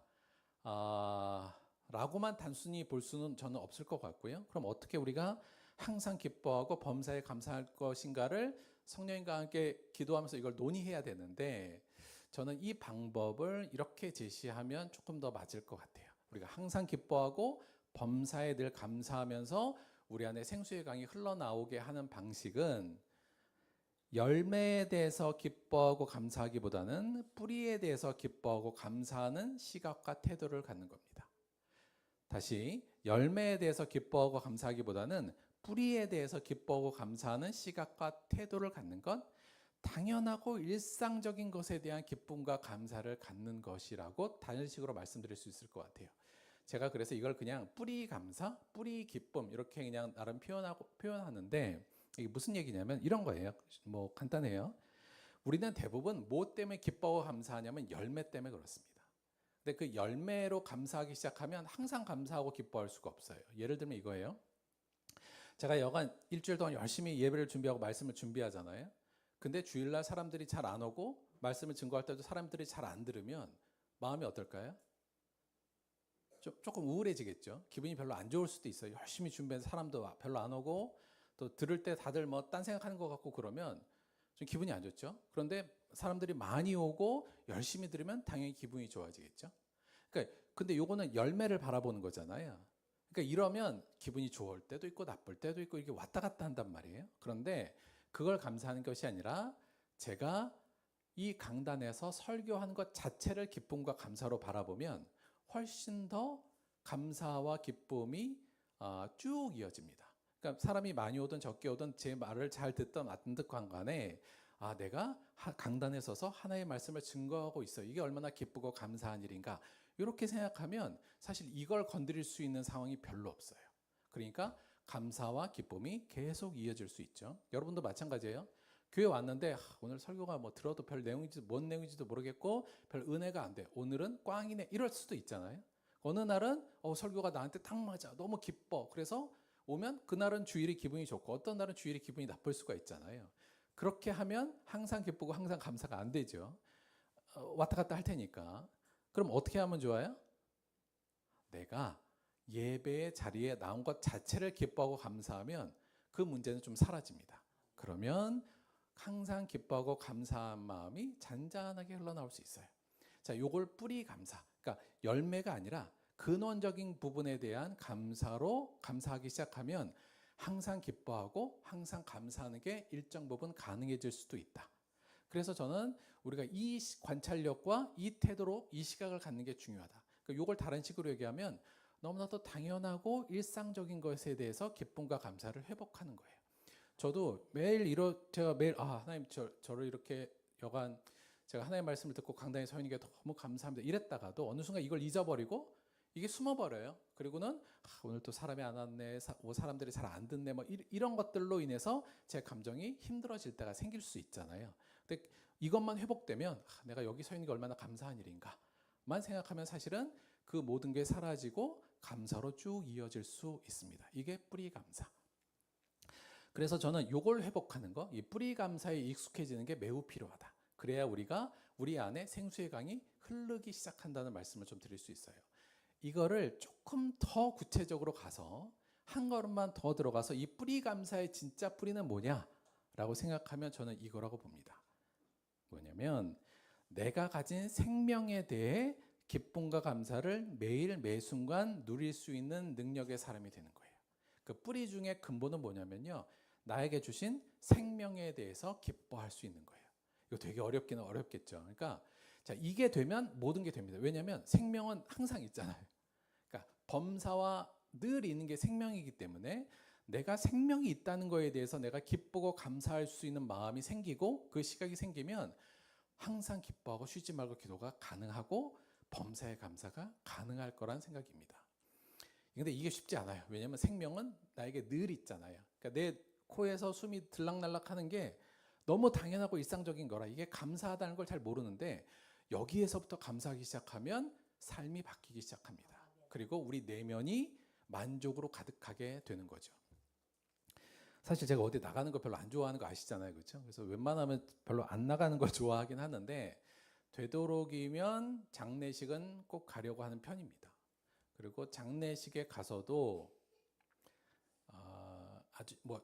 라고만 단순히 볼 수는 저는 없을 것 같고요. 그럼 어떻게 우리가 항상 기뻐하고 범사에 감사할 것인가를 성령님과 함께 기도하면서 이걸 논의해야 되는데, 저는 이 방법을 이렇게 제시하면 조금 더 맞을 것 같아요. 우리가 항상 기뻐하고 범사에 늘 감사하면서 우리 안에 생수의 강이 흘러나오게 하는 방식은 열매에 대해서 기뻐하고 감사하기보다는 뿌리에 대해서 기뻐하고 감사하는 시각과 태도를 갖는 겁니다. 다시, 열매에 대해서 기뻐하고 감사하기보다는 뿌리에 대해서 기뻐하고 감사하는 시각과 태도를 갖는 건 당연하고 일상적인 것에 대한 기쁨과 감사를 갖는 것이라고 다른 식으로 말씀드릴 수 있을 것 같아요. 제가 그래서 이걸 그냥 뿌리 감사, 뿌리 기쁨 이렇게 그냥 나름 표현하는데, 이게 무슨 얘기냐면 이런 거예요. 뭐 간단해요. 우리는 대부분 뭐 때문에 기뻐하고 감사하냐면 열매 때문에 그렇습니다. 근데 그 열매로 감사하기 시작하면 항상 감사하고 기뻐할 수가 없어요. 예를 들면 이거예요. 제가 여간 일주일 동안 열심히 예배를 준비하고 말씀을 준비하잖아요. 근데 주일날 사람들이 잘 안 오고 말씀을 증거할 때도 사람들이 잘 안 들으면 마음이 어떨까요? 조금 우울해지겠죠. 기분이 별로 안 좋을 수도 있어요. 열심히 준비한 사람도 별로 안 오고 또 들을 때 다들 뭐 딴 생각하는 것 같고 그러면 좀 기분이 안 좋죠. 그런데 사람들이 많이 오고 열심히 들으면 당연히 기분이 좋아지겠죠. 그러니까 근데 요거는 열매를 바라보는 거잖아요. 그러니까 이러면 기분이 좋을 때도 있고 나쁠 때도 있고 이렇게 왔다 갔다 한단 말이에요. 그런데 그걸 감사하는 것이 아니라 제가 이 강단에서 설교하는 것 자체를 기쁨과 감사로 바라보면 훨씬 더 감사와 기쁨이 쭉 이어집니다. 그러니까 사람이 많이 오든 적게 오든 제 말을 잘 듣든 안 듣건 간에 내가 강단에 서서 하나의 말씀을 증거하고 있어. 이게 얼마나 기쁘고 감사한 일인가. 이렇게 생각하면 사실 이걸 건드릴 수 있는 상황이 별로 없어요. 그러니까 감사와 기쁨이 계속 이어질 수 있죠. 여러분도 마찬가지예요. 교회 왔는데 오늘 설교가 뭐 들어도 별 내용인지 뭔 내용인지도 모르겠고 별 은혜가 안 돼. 오늘은 꽝이네. 이럴 수도 있잖아요. 어느 날은 설교가 나한테 딱 맞아. 너무 기뻐. 그래서 오면 그날은 주일이 기분이 좋고 어떤 날은 주일이 기분이 나쁠 수가 있잖아요. 그렇게 하면 항상 기쁘고 항상 감사가 안 되죠. 왔다 갔다 할 테니까. 그럼 어떻게 하면 좋아요? 내가 예배의 자리에 나온 것 자체를 기뻐하고 감사하면 그 문제는 좀 사라집니다. 그러면 항상 기뻐하고 감사한 마음이 잔잔하게 흘러나올 수 있어요. 자, 요걸 뿌리 감사. 그러니까 열매가 아니라 근원적인 부분에 대한 감사로 감사하기 시작하면 항상 기뻐하고 항상 감사하는 게 일정 부분 가능해질 수도 있다. 그래서 저는 우리가 이 관찰력과 이 태도로 이 시각을 갖는 게 중요하다. 그러니까 이걸 다른 식으로 얘기하면 너무나도 당연하고 일상적인 것에 대해서 기쁨과 감사를 회복하는 거예요. 저도 매일 제가 매일 하나님 저를 이렇게 여간 제가 하나님의 말씀을 듣고 강단에 서 있는 게 너무 감사합니다. 이랬다가도 어느 순간 이걸 잊어버리고 이게 숨어버려요. 그리고는 오늘 또 사람이 안 왔네, 사람들이 잘 안 듣네, 뭐 이런 것들로 인해서 제 감정이 힘들어질 때가 생길 수 있잖아요. 근데 이것만 회복되면 내가 여기 서 있는 게 얼마나 감사한 일인가만 생각하면 사실은 그 모든 게 사라지고 감사로 쭉 이어질 수 있습니다. 이게 뿌리 감사. 그래서 저는 이걸 회복하는 거, 이 뿌리 감사에 익숙해지는 게 매우 필요하다. 그래야 우리가 우리 안에 생수의 강이 흐르기 시작한다는 말씀을 좀 드릴 수 있어요. 이거를 조금 더 구체적으로 가서 한 걸음만 더 들어가서 이 뿌리 감사의 진짜 뿌리는 뭐냐라고 생각하면 저는 이거라고 봅니다. 뭐냐면 내가 가진 생명에 대해 기쁨과 감사를 매일 매순간 누릴 수 있는 능력의 사람이 되는 거예요. 그 뿌리 중에 근본은 뭐냐면요. 나에게 주신 생명에 대해서 기뻐할 수 있는 거예요. 이거 되게 어렵기는 어렵겠죠. 그러니까 자, 이게 되면 모든 게 됩니다. 왜냐하면 생명은 항상 있잖아요. 그러니까 범사와 늘 있는 게 생명이기 때문에 내가 생명이 있다는 거에 대해서 내가 기쁘고 감사할 수 있는 마음이 생기고 그 시각이 생기면 항상 기뻐하고 쉬지 말고 기도가 가능하고 범사의 감사가 가능할 거란 생각입니다. 근데 이게 쉽지 않아요. 왜냐하면 생명은 나에게 늘 있잖아요. 그러니까 내 코에서 숨이 들락날락 하는 게 너무 당연하고 일상적인 거라 이게 감사하다는 걸 잘 모르는데 여기에서부터 감사하기 시작하면 삶이 바뀌기 시작합니다. 그리고 우리 내면이 만족으로 가득하게 되는 거죠. 사실 제가 어디 나가는 거 별로 안 좋아하는 거 아시잖아요. 그렇죠? 그래서 웬만하면 별로 안 나가는 걸 좋아하긴 하는데 되도록이면 장례식은 꼭 가려고 하는 편입니다. 그리고 장례식에 가서도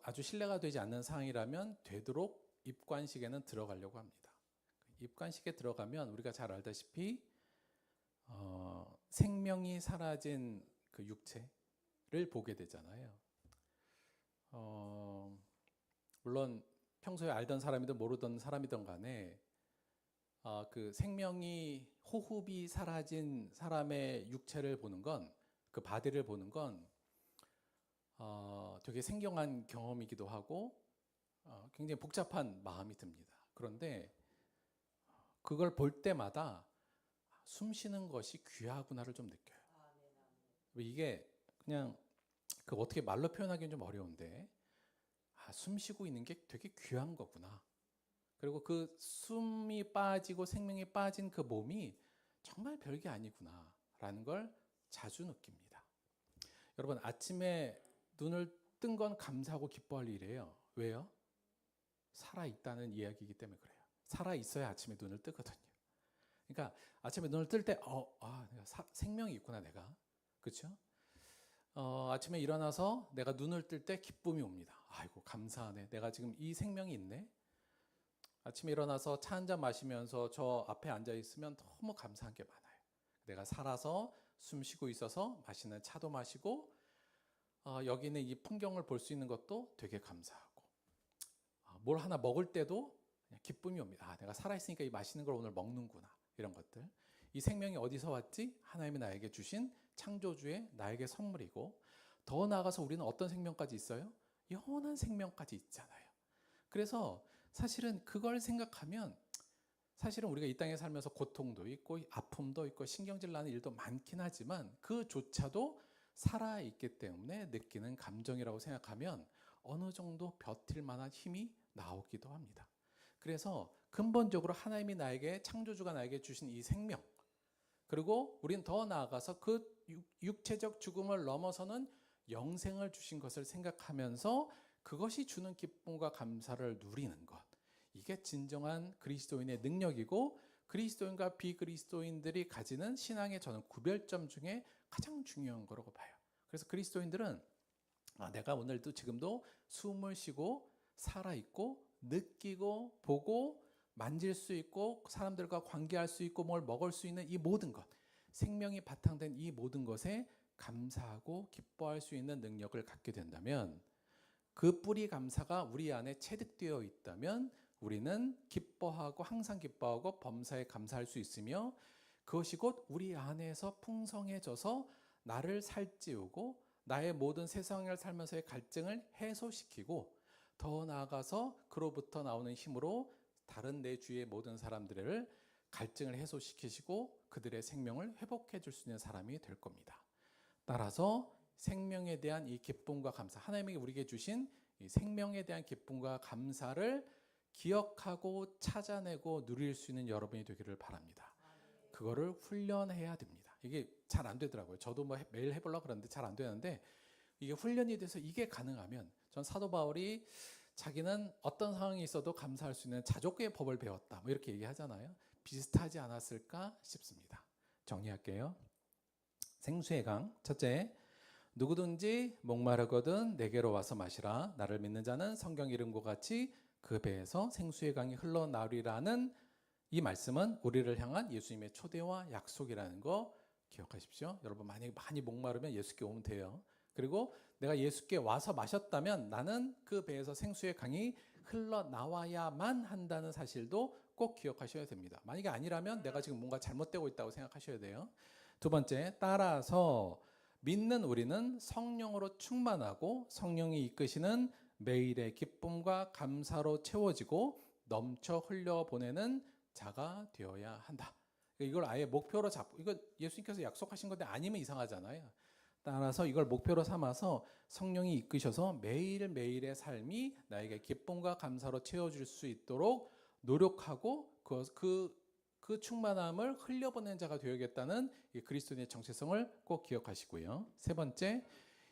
아주 신뢰가 되지 않는 상황이라면 되도록 입관식에는 들어가려고 합니다. 입관식에 들어가면 우리가 잘 알다시피 생명이 사라진 그 육체를 보게 되잖아요. 물론 평소에 알던 사람이든 모르던 사람이든 간에 그 생명이 호흡이 사라진 사람의 육체를 보는 건 그 바디를 보는 건 되게 생경한 경험이기도 하고 굉장히 복잡한 마음이 듭니다. 그런데 그걸 볼 때마다 숨 쉬는 것이 귀하구나를 좀 느껴요. 이게 그냥 그 어떻게 말로 표현하기는 좀 어려운데 숨 쉬고 있는 게 되게 귀한 거구나. 그리고 그 숨이 빠지고 생명이 빠진 그 몸이 정말 별게 아니구나라는 걸 자주 느낍니다. 여러분, 아침에 눈을 뜬 건 감사하고 기뻐할 일이에요. 왜요? 살아있다는 이야기이기 때문에 그래요. 살아있어야 아침에 눈을 뜨거든요. 그러니까 아침에 눈을 뜰 때 생명이 있구나 내가. 그렇죠? 아침에 일어나서 내가 눈을 뜰 때 기쁨이 옵니다. 아이고 감사하네. 내가 지금 이 생명이 있네. 아침에 일어나서 차 한 잔 마시면서 저 앞에 앉아 있으면 너무 감사한 게 많아요. 내가 살아서 숨 쉬고 있어서 맛있는 차도 마시고 여기 있는 이 풍경을 볼 수 있는 것도 되게 감사하고 뭘 하나 먹을 때도 그냥 기쁨이 옵니다. 내가 살아있으니까 이 맛있는 걸 오늘 먹는구나. 이런 것들. 이 생명이 어디서 왔지? 하나님이 나에게 주신 창조주의 나에게 선물이고 더 나아가서 우리는 어떤 생명까지 있어요? 영원한 생명까지 있잖아요. 그래서 사실은 그걸 생각하면 사실은 우리가 이 땅에 살면서 고통도 있고 아픔도 있고 신경질 나는 일도 많긴 하지만 그조차도 살아있기 때문에 느끼는 감정이라고 생각하면 어느 정도 버틸 만한 힘이 나오기도 합니다. 그래서 근본적으로 하나님이 나에게 창조주가 나에게 주신 이 생명 그리고 우린 더 나아가서 그 육체적 죽음을 넘어서는 영생을 주신 것을 생각하면서 그것이 주는 기쁨과 감사를 누리는 것 이게 진정한 그리스도인의 능력이고 그리스도인과 비그리스도인들이 가지는 신앙의 저는 구별점 중에 가장 중요한 거라고 봐요. 그래서 그리스도인들은 내가 오늘도 지금도 숨을 쉬고 살아있고 느끼고 보고 만질 수 있고 사람들과 관계할 수 있고 뭘 먹을 수 있는 이 모든 것 생명이 바탕된 이 모든 것에 감사하고 기뻐할 수 있는 능력을 갖게 된다면 그 뿌리 감사가 우리 안에 체득되어 있다면 우리는 기뻐하고 항상 기뻐하고 범사에 감사할 수 있으며 그것이 곧 우리 안에서 풍성해져서 나를 살찌우고 나의 모든 세상을 살면서의 갈증을 해소시키고 더 나아가서 그로부터 나오는 힘으로 다른 내 주위의 모든 사람들을 갈증을 해소시키시고 그들의 생명을 회복해 줄 수 있는 사람이 될 겁니다. 따라서 생명에 대한 이 기쁨과 감사, 하나님이 우리에게 주신 이 생명에 대한 기쁨과 감사를 기억하고 찾아내고 누릴 수 있는 여러분이 되기를 바랍니다. 그거를 훈련해야 됩니다. 이게 잘 안 되더라고요. 저도 뭐 매일 해보려고 그러는데 잘 안 되는데 이게 훈련이 돼서 이게 가능하면 전 사도 바울이 자기는 어떤 상황이 있어도 감사할 수 있는 자족의 법을 배웠다. 뭐 이렇게 얘기하잖아요. 비슷하지 않았을까 싶습니다. 정리할게요. 생수의 강. 첫째, 누구든지 목마르거든 내게로 와서 마시라. 나를 믿는 자는 성경 이름과 같이 그 배에서 생수의 강이 흘러나오리라는 이 말씀은 우리를 향한 예수님의 초대와 약속이라는 거 기억하십시오. 여러분 많이 목마르면 예수께 오면 돼요. 그리고 내가 예수께 와서 마셨다면 나는 그 배에서 생수의 강이 흘러나와야만 한다는 사실도 꼭 기억하셔야 됩니다. 만약에 아니라면 내가 지금 뭔가 잘못되고 있다고 생각하셔야 돼요. 두 번째, 따라서 믿는 우리는 성령으로 충만하고 성령이 이끄시는 매일의 기쁨과 감사로 채워지고 넘쳐 흘려보내는 자가 되어야 한다. 이걸 아예 목표로 잡고, 이거 예수님께서 약속하신 건데 아니면 이상하잖아요. 따라서 이걸 목표로 삼아서 성령이 이끄셔서 매일매일의 삶이 나에게 기쁨과 감사로 채워질 수 있도록 노력하고 그 충만함을 흘려보내는 자가 되어야겠다는 이 그리스도인의 정체성을 꼭 기억하시고요. 세 번째,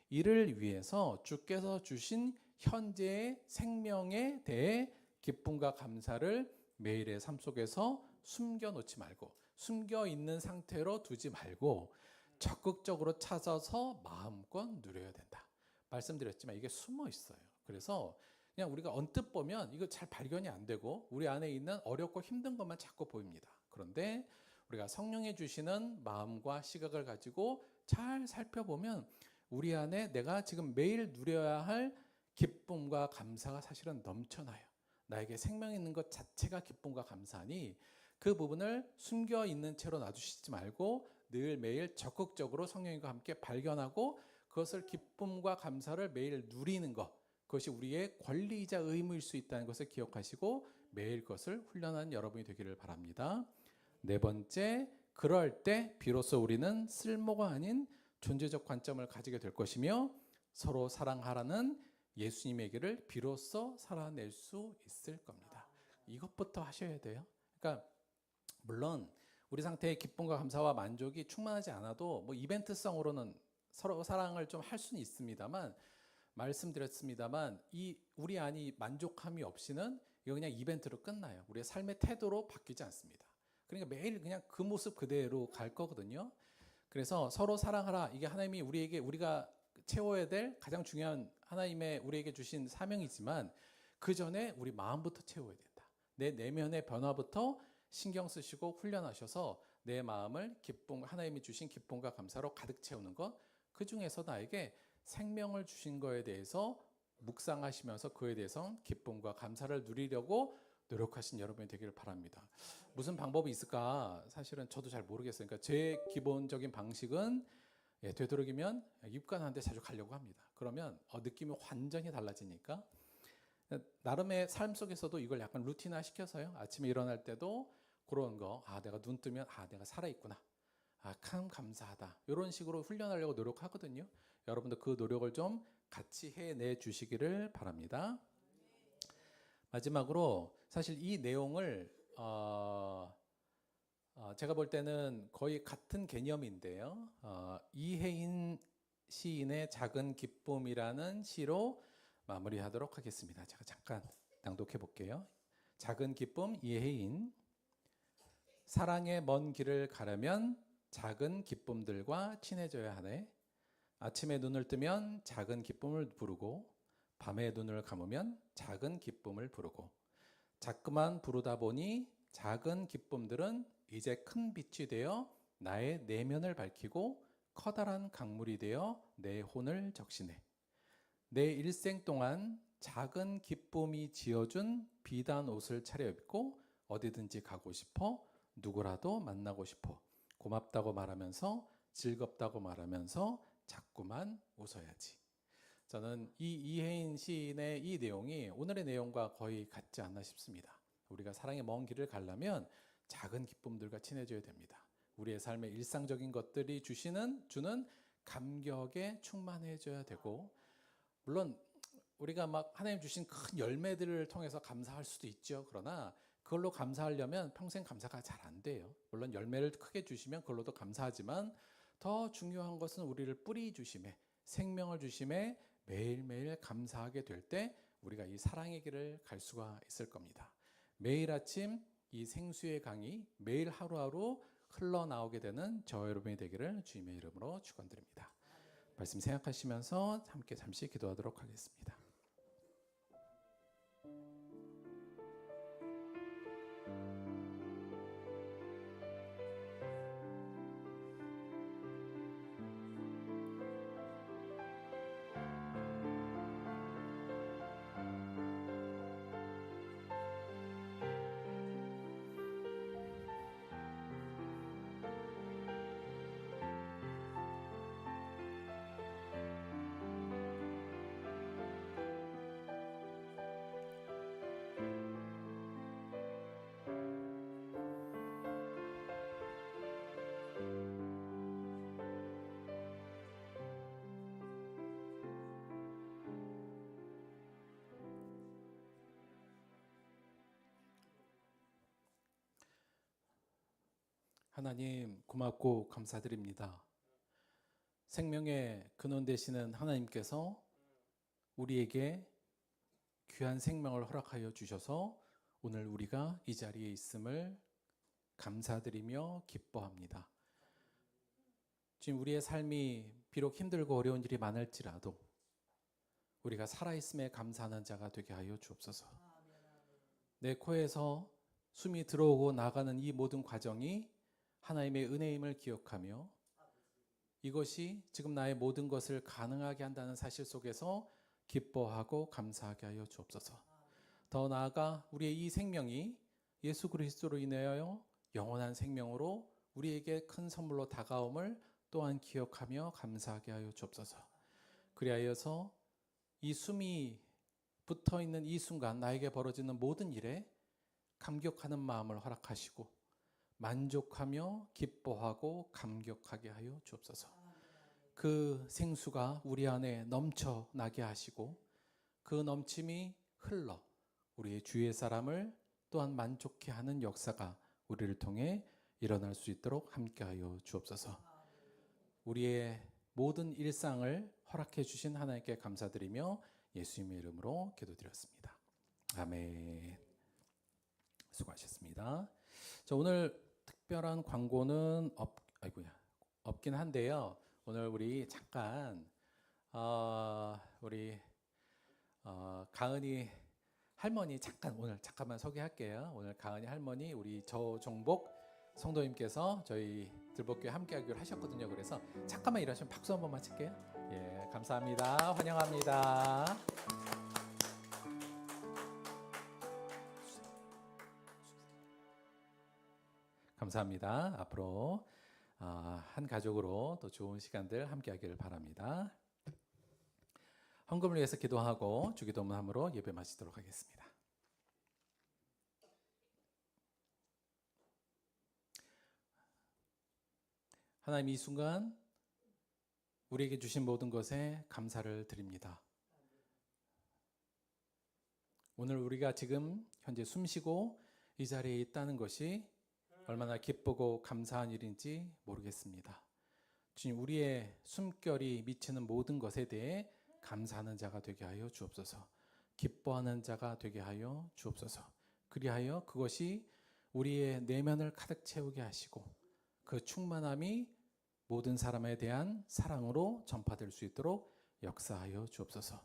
이를 위해서 주께서 주신 현재의 생명에 대해 기쁨과 감사를 매일의 삶 속에서 숨겨놓지 말고 숨겨 있는 상태로 두지 말고 적극적으로 찾아서 마음껏 누려야 된다. 말씀드렸지만 이게 숨어 있어요. 그래서 그냥 우리가 언뜻 보면 이거 잘 발견이 안 되고 우리 안에 있는 어렵고 힘든 것만 자꾸 보입니다. 그런데 우리가 성령이 주시는 마음과 시각을 가지고 잘 살펴보면 우리 안에 내가 지금 매일 누려야 할 기쁨과 감사가 사실은 넘쳐나요. 나에게 생명 있는 것 자체가 기쁨과 감사니 그 부분을 숨겨 있는 채로 놔두시지 말고 늘 매일 적극적으로 성령님과 함께 발견하고 그것을 기쁨과 감사를 매일 누리는 것, 그것이 우리의 권리이자 의무일 수 있다는 것을 기억하시고 매일 그것을 훈련하는 여러분이 되기를 바랍니다. 네 번째, 그럴 때 비로소 우리는 쓸모가 아닌 존재적 관점을 가지게 될 것이며 서로 사랑하라는 예수님의 길을 비로소 살아낼 수 있을 겁니다. 이것부터 하셔야 돼요. 그러니까 물론 우리 상태의 기쁨과 감사와 만족이 충만하지 않아도 뭐 이벤트성으로는 서로 사랑을 좀 할 수는 있습니다만, 말씀드렸습니다만 이 우리 안이 만족함이 없이는 이거 그냥 이벤트로 끝나요. 우리의 삶의 태도로 바뀌지 않습니다. 그러니까 매일 그냥 그 모습 그대로 갈 거거든요. 그래서 서로 사랑하라. 이게 하나님이 우리가 채워야 될 가장 중요한 하나님의 우리에게 주신 사명이지만 그 전에 우리 마음부터 채워야 된다. 내 내면의 변화부터 신경 쓰시고 훈련하셔서 내 마음을 하나님이 주신 기쁨과 감사로 가득 채우는 것. 그 중에서 나에게 생명을 주신 거에 대해서 묵상하시면서 그에 대해서 기쁨과 감사를 누리려고 노력하신 여러분이 되기를 바랍니다. 무슨 방법이 있을까? 사실은 저도 잘 모르겠어요. 그러니까 제 기본적인 방식은 되도록이면 입관하는데 자주 가려고 합니다. 그러면 느낌이 완전히 달라지니까 나름의 삶 속에서도 이걸 약간 루틴화 시켜서요. 아침에 일어날 때도 그런 거, 내가 눈 뜨면 내가 살아있구나. 참 감사하다. 이런 식으로 훈련하려고 노력하거든요. 여러분도 그 노력을 좀 같이 해내 주시기를 바랍니다. 마지막으로 사실 이 내용을 제가 볼 때는 거의 같은 개념인데요. 이혜인 시인의 작은 기쁨이라는 시로 마무리하도록 하겠습니다. 제가 잠깐 낭독해 볼게요. 작은 기쁨 이혜인. 사랑의 먼 길을 가려면 작은 기쁨들과 친해져야 하네. 아침에 눈을 뜨면 작은 기쁨을 부르고 밤에 눈을 감으면 작은 기쁨을 부르고 자꾸만 부르다 보니 작은 기쁨들은 이제 큰 빛이 되어 나의 내면을 밝히고 커다란 강물이 되어 내 혼을 적시네. 내 일생 동안 작은 기쁨이 지어준 비단 옷을 차려입고 어디든지 가고 싶어. 누구라도 만나고 싶어. 고맙다고 말하면서 즐겁다고 말하면서 자꾸만 웃어야지. 저는 이 이혜인 시인의 이 내용이 오늘의 내용과 거의 같지 않나 싶습니다. 우리가 사랑의 먼 길을 가려면 작은 기쁨들과 친해져야 됩니다. 우리의 삶의 일상적인 것들이 주는 감격에 충만해져야 되고, 물론 우리가 막 하나님 주신 큰 열매들을 통해서 감사할 수도 있죠. 그러나 그걸로 감사하려면 평생 감사가 잘 안 돼요. 물론 열매를 크게 주시면 그걸로도 감사하지만 더 중요한 것은 우리를 뿌리 주심에, 생명을 주심에 매일매일 감사하게 될 때 우리가 이 사랑의 길을 갈 수가 있을 겁니다. 매일 아침 이 생수의 강이 매일 하루하루 흘러나오게 되는 저 여러분이 되기를 주님의 이름으로 축원드립니다. 말씀 생각하시면서 함께 잠시 기도하도록 하겠습니다. 하나님 고맙고 감사드립니다. 생명의 근원 되시는 하나님께서 우리에게 귀한 생명을 허락하여 주셔서 오늘 우리가 이 자리에 있음을 감사드리며 기뻐합니다. 지금 우리의 삶이 비록 힘들고 어려운 일이 많을지라도 우리가 살아있음에 감사하는 자가 되게 하여 주옵소서. 내 코에서 숨이 들어오고 나가는 이 모든 과정이 하나님의 은혜임을 기억하며 이것이 지금 나의 모든 것을 가능하게 한다는 사실 속에서 기뻐하고 감사하게 하여 주옵소서. 더 나아가 우리의 이 생명이 예수 그리스도로 인하여 영원한 생명으로 우리에게 큰 선물로 다가옴을 또한 기억하며 감사하게 하여 주옵소서. 그리하여서 이 숨이 붙어있는 이 순간 나에게 벌어지는 모든 일에 감격하는 마음을 허락하시고 만족하며 기뻐하고 감격하게 하여 주옵소서. 그 생수가 우리 안에 넘쳐나게 하시고 그 넘침이 흘러 우리의 주위의 사람을 또한 만족해 하는 역사가 우리를 통해 일어날 수 있도록 함께하여 주옵소서. 우리의 모든 일상을 허락해 주신 하나님께 감사드리며 예수님의 이름으로 기도드렸습니다. 아멘. 수고하셨습니다. 자, 오늘 특별한 광고는 없긴 한데요. 오늘 우리 잠깐 우리 가은이 할머니 잠깐만 소개할게요. 오늘 가은이 할머니 우리 저종복 성도님께서 저희 들복교회 함께하기로 하셨거든요. 그래서 잠깐만 일하시면 박수 한 번만 칠게요. 예, 감사합니다. 환영합니다. 감사합니다. 앞으로 한 가족으로 또 좋은 시간들 함께하기를 바랍니다. 헌금을 위해서 기도하고 주기도문함으로 예배 마치도록 하겠습니다. 하나님, 이 순간 우리에게 주신 모든 것에 감사를 드립니다. 오늘 우리가 지금 현재 숨쉬고 이 자리에 있다는 것이 얼마나 기쁘고 감사한 일인지 모르겠습니다. 주님, 우리의 숨결이 미치는 모든 것에 대해 감사하는 자가 되게 하여 주옵소서. 기뻐하는 자가 되게 하여 주옵소서. 그리하여 그것이 우리의 내면을 가득 채우게 하시고 그 충만함이 모든 사람에 대한 사랑으로 전파될 수 있도록 역사하여 주옵소서.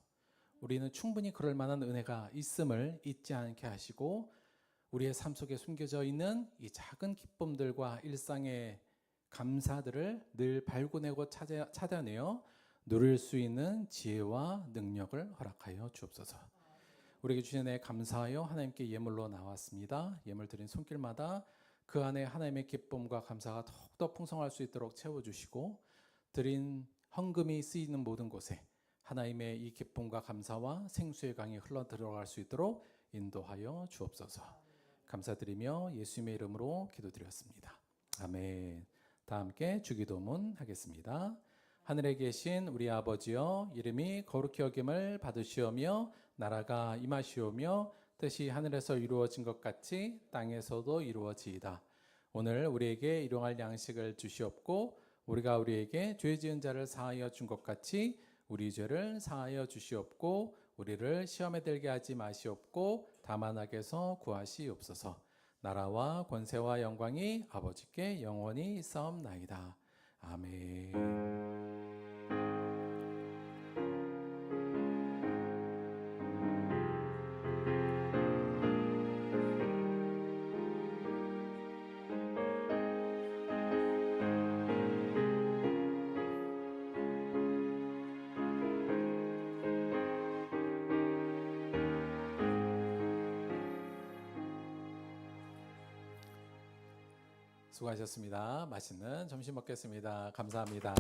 우리는 충분히 그럴 만한 은혜가 있음을 잊지 않게 하시고 우리의 삶 속에 숨겨져 있는 이 작은 기쁨들과 일상의 감사들을 늘 발견하고 찾아내어 누릴 수 있는 지혜와 능력을 허락하여 주옵소서. 우리에게 주신 은혜에 감사하여 하나님께 예물로 나왔습니다. 예물 드린 손길마다 그 안에 하나님의 기쁨과 감사가 더욱더 풍성할 수 있도록 채워주시고 드린 헌금이 쓰이는 모든 곳에 하나님의 이 기쁨과 감사와 생수의 강이 흘러 들어갈 수 있도록 인도하여 주옵소서. 감사드리며 예수님의 이름으로 기도드렸습니다. 아멘. 다 함께 주기도문 하겠습니다. 하늘에 계신 우리 아버지여, 이름이 거룩히 여김을 받으시오며 나라가 임하시오며 뜻이 하늘에서 이루어진 것 같이 땅에서도 이루어지이다. 오늘 우리에게 일용할 양식을 주시옵고 우리가 우리에게 죄 지은 자를 사하여 준 것 같이 우리 죄를 사하여 주시옵고 우리를 시험에 들게 하지 마시옵고 다만 악에서 구하시옵소서. 나라와 권세와 영광이 아버지께 영원히 있사옵나이다. 아멘. 수고하셨습니다. 맛있는 점심 먹겠습니다. 감사합니다.